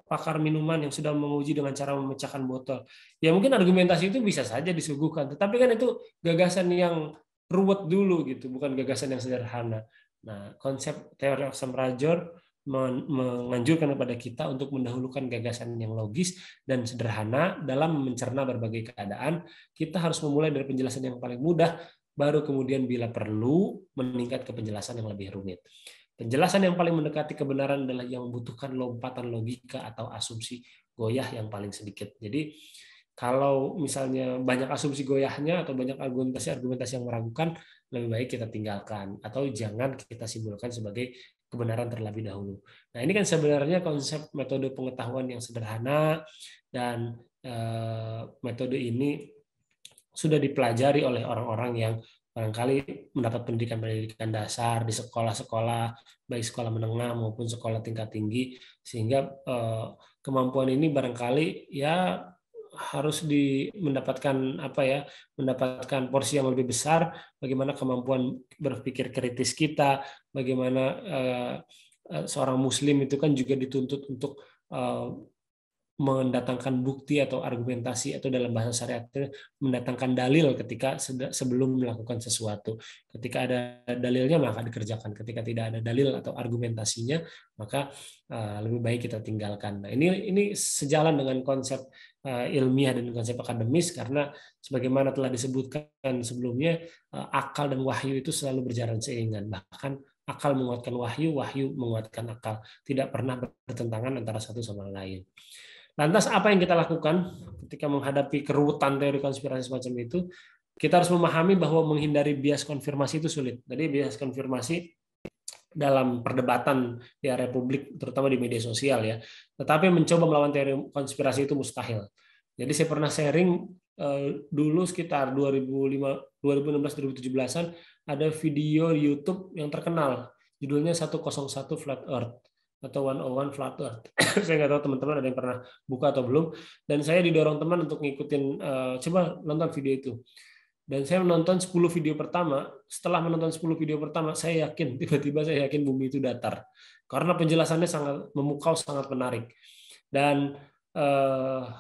pakar minuman yang sudah menguji dengan cara memecahkan botol. Ya mungkin argumentasi itu bisa saja disuguhkan, tetapi kan itu gagasan yang ruwet dulu gitu, bukan gagasan yang sederhana. Nah, konsep teori Occam razor menganjurkan kepada kita untuk mendahulukan gagasan yang logis dan sederhana dalam mencerna berbagai keadaan. Kita harus memulai dari penjelasan yang paling mudah, baru kemudian bila perlu meningkat ke penjelasan yang lebih rumit. Penjelasan yang paling mendekati kebenaran adalah yang membutuhkan lompatan logika atau asumsi goyah yang paling sedikit. Jadi kalau misalnya banyak asumsi goyahnya atau banyak argumentasi-argumentasi yang meragukan, lebih baik kita tinggalkan atau jangan kita simpulkan sebagai kebenaran terlebih dahulu. Nah, ini kan sebenarnya konsep metode pengetahuan yang sederhana dan metode ini sudah dipelajari oleh orang-orang yang barangkali mendapat pendidikan dasar di sekolah-sekolah, baik sekolah menengah maupun sekolah tingkat tinggi, sehingga kemampuan ini barangkali ya harus mendapatkan mendapatkan porsi yang lebih besar, bagaimana kemampuan berpikir kritis kita, bagaimana seorang muslim itu kan juga dituntut untuk mendatangkan bukti atau argumentasi atau dalam bahasa syariat mendatangkan dalil ketika sebelum melakukan sesuatu. Ketika ada dalilnya maka dikerjakan. Ketika tidak ada dalil atau argumentasinya maka lebih baik kita tinggalkan. Nah, ini sejalan dengan konsep ilmiah dan konsep akademis karena sebagaimana telah disebutkan sebelumnya akal dan wahyu itu selalu berjalan seiringan. Bahkan akal menguatkan wahyu, wahyu menguatkan akal. Tidak pernah bertentangan antara satu sama lain. Lantas apa yang kita lakukan ketika menghadapi keruwetan teori konspirasi semacam itu? Kita harus memahami bahwa menghindari bias konfirmasi itu sulit. Jadi bias konfirmasi dalam perdebatan di area publik, terutama di media sosial ya. Tetapi mencoba melawan teori konspirasi itu mustahil. Jadi saya pernah sharing dulu sekitar 2016-2017an ada video YouTube yang terkenal. Judulnya 101 Flat Earth atau 101 Flat Earth. Saya nggak tahu teman-teman ada yang pernah buka atau belum. Dan saya didorong teman untuk ngikutin, coba nonton video itu. Dan saya menonton 10 video pertama. Setelah menonton 10 video pertama, saya yakin, tiba-tiba saya yakin bumi itu datar. Karena penjelasannya sangat memukau, sangat menarik. Dan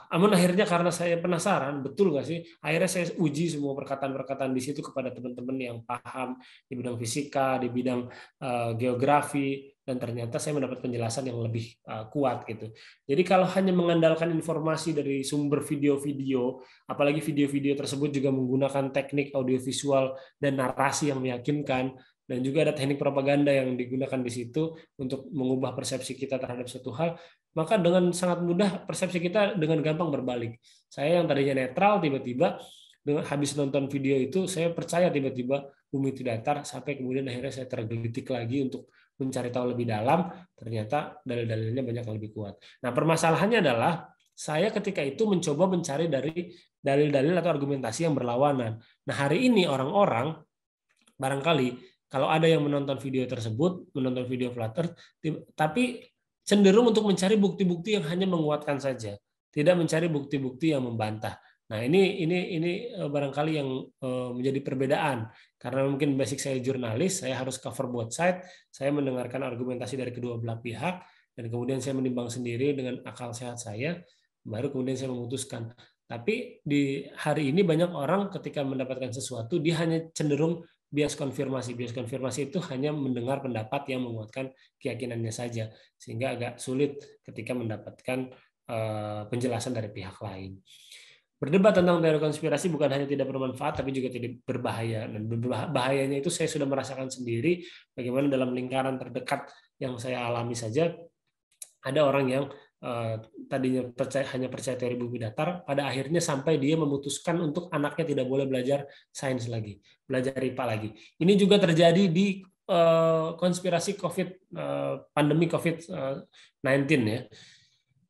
namun akhirnya karena saya penasaran, betul nggak sih? Akhirnya saya uji semua perkataan-perkataan di situ kepada teman-teman yang paham di bidang fisika, di bidang geografi, dan ternyata saya mendapat penjelasan yang lebih kuat gitu. Jadi kalau hanya mengandalkan informasi dari sumber video-video, apalagi video-video tersebut juga menggunakan teknik audiovisual dan narasi yang meyakinkan, dan juga ada teknik propaganda yang digunakan di situ untuk mengubah persepsi kita terhadap suatu hal, maka dengan sangat mudah persepsi kita dengan gampang berbalik. Saya yang tadinya netral tiba-tiba habis nonton video itu saya percaya tiba-tiba bumi itu datar, sampai kemudian akhirnya saya tergelitik lagi untuk mencari tahu lebih dalam, ternyata dalil-dalilnya banyak yang lebih kuat. Nah, permasalahannya adalah saya ketika itu mencoba mencari dari dalil-dalil atau argumentasi yang berlawanan. Nah, hari ini orang-orang barangkali kalau ada yang menonton video tersebut, menonton video Flat Earth, tapi cenderung untuk mencari bukti-bukti yang hanya menguatkan saja, tidak mencari bukti-bukti yang membantah. Nah, ini barangkali yang menjadi perbedaan, karena mungkin basic saya jurnalis, saya harus cover both side, saya mendengarkan argumentasi dari kedua belah pihak, dan kemudian saya menimbang sendiri dengan akal sehat saya, baru kemudian saya memutuskan. Tapi di hari ini banyak orang ketika mendapatkan sesuatu, dia hanya cenderung bias konfirmasi. Bias konfirmasi itu hanya mendengar pendapat yang menguatkan keyakinannya saja, sehingga agak sulit ketika mendapatkan penjelasan dari pihak lain. Berdebat tentang teori konspirasi bukan hanya tidak bermanfaat, tapi juga tidak berbahaya. Dan bahayanya itu saya sudah merasakan sendiri, bagaimana dalam lingkaran terdekat yang saya alami saja, ada orang yang tadinya hanya percaya teori bumi datar, pada akhirnya sampai dia memutuskan untuk anaknya tidak boleh belajar sains lagi, belajar IPA lagi. Ini juga terjadi di konspirasi pandemi COVID-19 ya.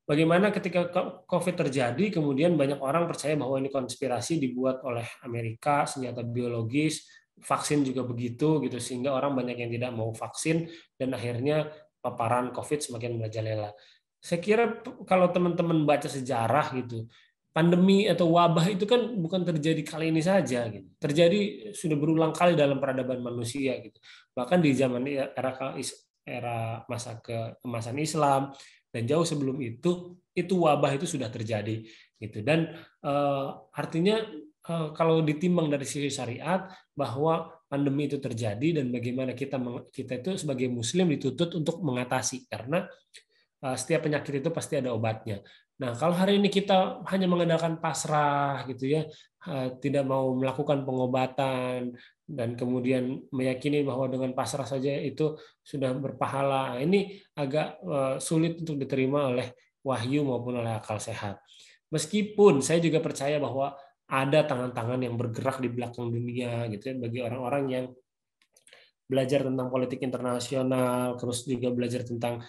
Bagaimana ketika COVID terjadi, kemudian banyak orang percaya bahwa ini konspirasi dibuat oleh Amerika, senjata biologis, vaksin juga begitu, gitu, sehingga orang banyak yang tidak mau vaksin dan akhirnya paparan COVID semakin merajalela. Saya kira kalau teman-teman baca sejarah gitu, pandemi atau wabah itu kan bukan terjadi kali ini saja, gitu. Terjadi sudah berulang kali dalam peradaban manusia, gitu. Bahkan di zaman era masa keemasan Islam dan jauh sebelum itu wabah itu sudah terjadi, gitu. Dan artinya kalau ditimbang dari sisi syariat bahwa pandemi itu terjadi dan bagaimana kita itu sebagai Muslim dituntut untuk mengatasi, karena setiap penyakit itu pasti ada obatnya. Nah, kalau hari ini kita hanya mengandalkan pasrah gitu ya, tidak mau melakukan pengobatan dan kemudian meyakini bahwa dengan pasrah saja itu sudah berpahala, ini agak sulit untuk diterima oleh wahyu maupun oleh akal sehat. Meskipun saya juga percaya bahwa ada tangan-tangan yang bergerak di belakang dunia gitu ya, bagi orang-orang yang belajar tentang politik internasional, terus juga belajar tentang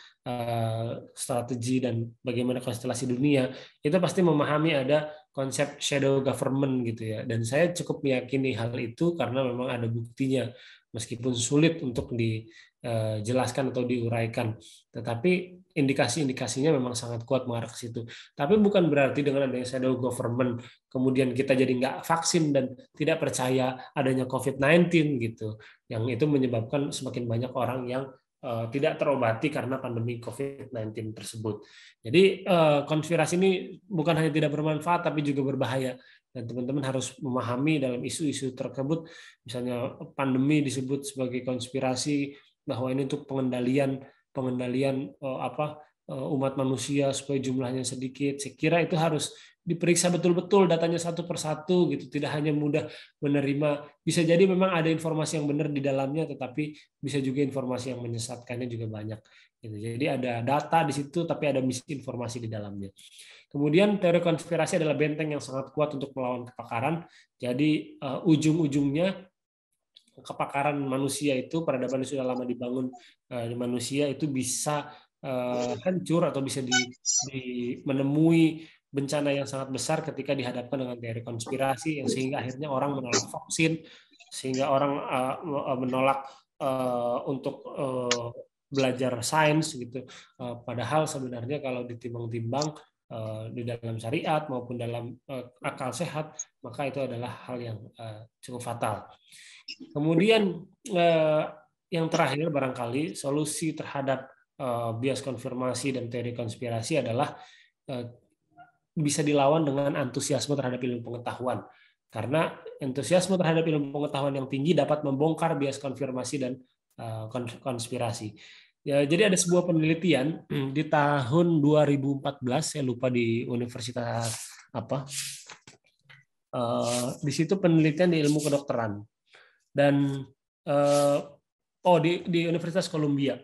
strategi dan bagaimana konstelasi dunia, itu pasti memahami ada konsep shadow government gitu ya. Dan saya cukup meyakini hal itu karena memang ada buktinya, meskipun sulit untuk dijelaskan atau diuraikan. Tetapi indikasi-indikasinya memang sangat kuat mengarah ke situ. Tapi bukan berarti dengan adanya shadow government kemudian kita jadi nggak vaksin dan tidak percaya adanya COVID-19 gitu. Yang itu menyebabkan semakin banyak orang yang tidak terobati karena pandemi COVID-19 tersebut. Jadi konspirasi ini bukan hanya tidak bermanfaat tapi juga berbahaya. Dan teman-teman harus memahami dalam isu-isu tersebut, misalnya pandemi disebut sebagai konspirasi bahwa ini untuk pengendalian umat manusia supaya jumlahnya sedikit. Saya kira itu harus diperiksa betul-betul datanya satu persatu gitu, tidak hanya mudah menerima. Bisa jadi memang ada informasi yang benar di dalamnya, tetapi bisa juga informasi yang menyesatkannya juga banyak gitu. Jadi ada data di situ tapi ada misinformasi di dalamnya. Kemudian teori konspirasi adalah benteng yang sangat kuat untuk melawan kepakaran. Jadi ujung-ujungnya kepakaran manusia itu, peradaban yang sudah lama dibangun manusia itu bisa hancur atau bisa menemui bencana yang sangat besar ketika dihadapkan dengan teori konspirasi, yang sehingga akhirnya orang menolak vaksin, sehingga orang menolak untuk belajar sains gitu. Padahal sebenarnya kalau ditimbang-timbang di dalam syariat maupun dalam akal sehat, maka itu adalah hal yang cukup fatal. Kemudian yang terakhir barangkali solusi terhadap bias konfirmasi dan teori konspirasi adalah bisa dilawan dengan antusiasme terhadap ilmu pengetahuan. Karena antusiasme terhadap ilmu pengetahuan yang tinggi dapat membongkar bias konfirmasi dan konspirasi. Ya, jadi ada sebuah penelitian di tahun 2014, saya lupa di universitas apa. Di situ penelitian di ilmu kedokteran. Dan di Universitas Columbia.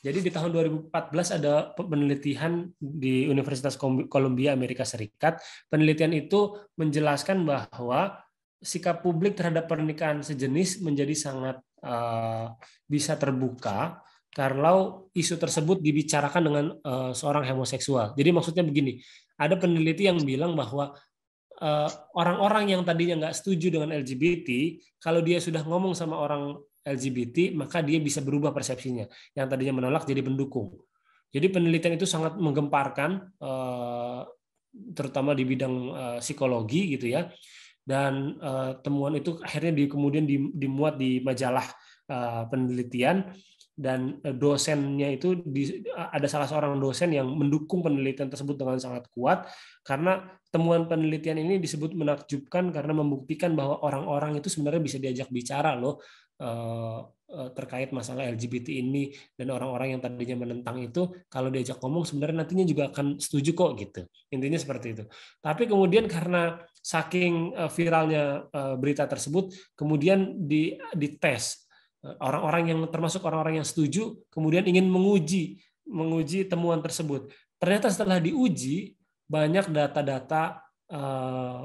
Jadi di tahun 2014 ada penelitian di Universitas Columbia Amerika Serikat. Penelitian itu menjelaskan bahwa sikap publik terhadap pernikahan sejenis menjadi sangat bisa terbuka kalau isu tersebut dibicarakan dengan seorang homoseksual. Jadi maksudnya begini, ada peneliti yang bilang bahwa orang-orang yang tadinya nggak setuju dengan LGBT, kalau dia sudah ngomong sama orang LGBT, maka dia bisa berubah persepsinya. Yang tadinya menolak jadi pendukung. Jadi penelitian itu sangat menggemparkan, terutama di bidang psikologi gitu ya. Dan temuan itu akhirnya kemudian dimuat di majalah penelitian, dan dosennya itu ada salah seorang dosen yang mendukung penelitian tersebut dengan sangat kuat, karena temuan penelitian ini disebut menakjubkan karena membuktikan bahwa orang-orang itu sebenarnya bisa diajak bicara loh terkait masalah LGBT ini, dan orang-orang yang tadinya menentang itu kalau diajak ngomong sebenarnya nantinya juga akan setuju kok gitu. Intinya seperti itu. Tapi kemudian karena saking viralnya berita tersebut, kemudian dites orang-orang yang termasuk orang-orang yang setuju, kemudian ingin menguji temuan tersebut. Ternyata setelah diuji, banyak data-data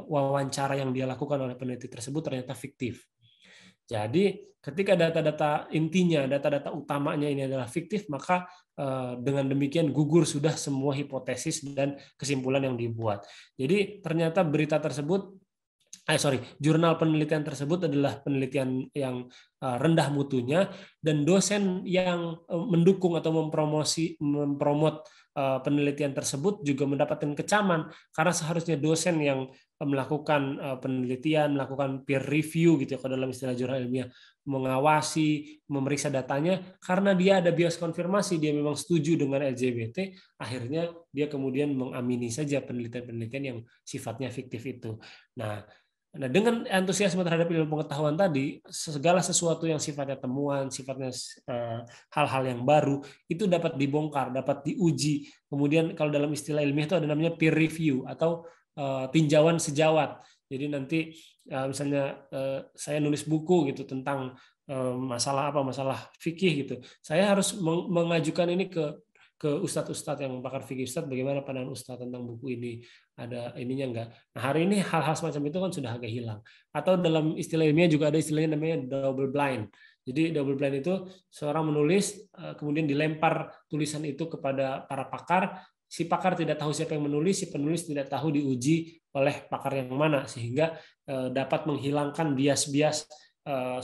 wawancara yang dia lakukan oleh peneliti tersebut ternyata fiktif. Jadi ketika data-data intinya, data-data utamanya ini adalah fiktif, maka dengan demikian gugur sudah semua hipotesis dan kesimpulan yang dibuat. Jadi ternyata berita tersebut, jurnal penelitian tersebut adalah penelitian yang rendah mutunya, dan dosen yang mendukung atau mempromot penelitian tersebut juga mendapatkan kecaman, karena seharusnya dosen yang melakukan penelitian, melakukan peer review gitu ya, kalau dalam istilah jurnal ilmiah, mengawasi, memeriksa datanya, karena dia ada bias konfirmasi, dia memang setuju dengan LGBT, akhirnya dia kemudian mengamini saja penelitian-penelitian yang sifatnya fiktif itu. Nah, dengan antusiasme terhadap ilmu pengetahuan tadi, segala sesuatu yang sifatnya temuan, sifatnya hal-hal yang baru, itu dapat dibongkar, dapat diuji. Kemudian kalau dalam istilah ilmiah itu ada namanya peer review atau tinjauan sejawat. Jadi nanti misalnya saya nulis buku gitu tentang masalah fikih gitu. Saya harus mengajukan ini ke ustadz-ustadz yang pakar fikih. Ustadz, bagaimana pandangan ustadz tentang buku ini? Ada ininya enggak? Nah, hari ini hal-hal semacam itu kan sudah agak hilang. Atau dalam istilah ilmiah juga ada istilahnya namanya double blind. Jadi double blind itu seorang menulis, kemudian dilempar tulisan itu kepada para pakar. Si pakar tidak tahu siapa yang menulis, si penulis tidak tahu diuji oleh pakar yang mana, sehingga dapat menghilangkan bias-bias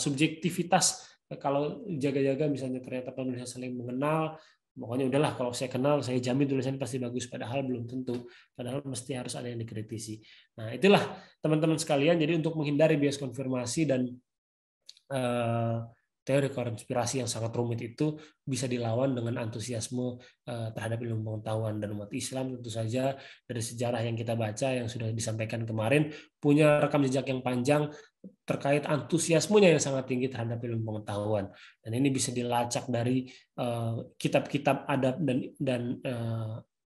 subjektivitas. Kalau jaga-jaga misalnya ternyata penulisnya saling mengenal, pokoknya udahlah, kalau saya kenal saya jamin tulisannya pasti bagus, padahal belum tentu, padahal mesti harus ada yang dikritisi. Nah, itulah teman-teman sekalian, jadi untuk menghindari bias konfirmasi dan teori konspirasi yang sangat rumit itu bisa dilawan dengan antusiasme terhadap ilmu pengetahuan. Dan umat Islam tentu saja dari sejarah yang kita baca yang sudah disampaikan kemarin punya rekam jejak yang panjang terkait antusiasmenya yang sangat tinggi terhadap ilmu pengetahuan. Dan ini bisa dilacak dari kitab-kitab adab dan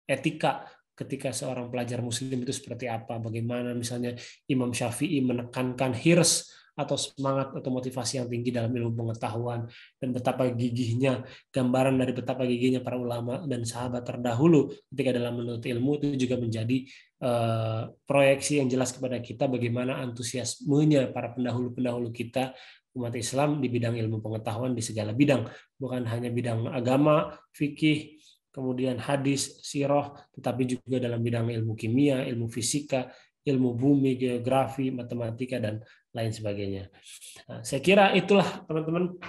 etika ketika seorang pelajar muslim itu seperti apa, bagaimana misalnya Imam Syafi'i menekankan hirs atau semangat atau motivasi yang tinggi dalam ilmu pengetahuan, dan betapa gigihnya, gambaran dari betapa gigihnya para ulama dan sahabat terdahulu ketika dalam menuntut ilmu itu juga menjadi proyeksi yang jelas kepada kita bagaimana antusiasmenya para pendahulu-pendahulu kita umat Islam di bidang ilmu pengetahuan di segala bidang, bukan hanya bidang agama, fikih, kemudian hadis, sirah, tetapi juga dalam bidang ilmu kimia, ilmu fisika, ilmu bumi, geografi, matematika, dan lain sebagainya. Nah, saya kira itulah teman-teman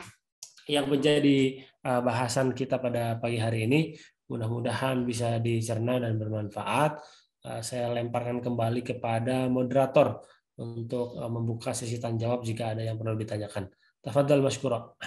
yang menjadi bahasan kita pada pagi hari ini. Mudah-mudahan bisa dicerna dan bermanfaat. Saya lemparkan kembali kepada moderator untuk membuka sesi tanya jawab jika ada yang perlu ditanyakan. Tafadhal masykurah.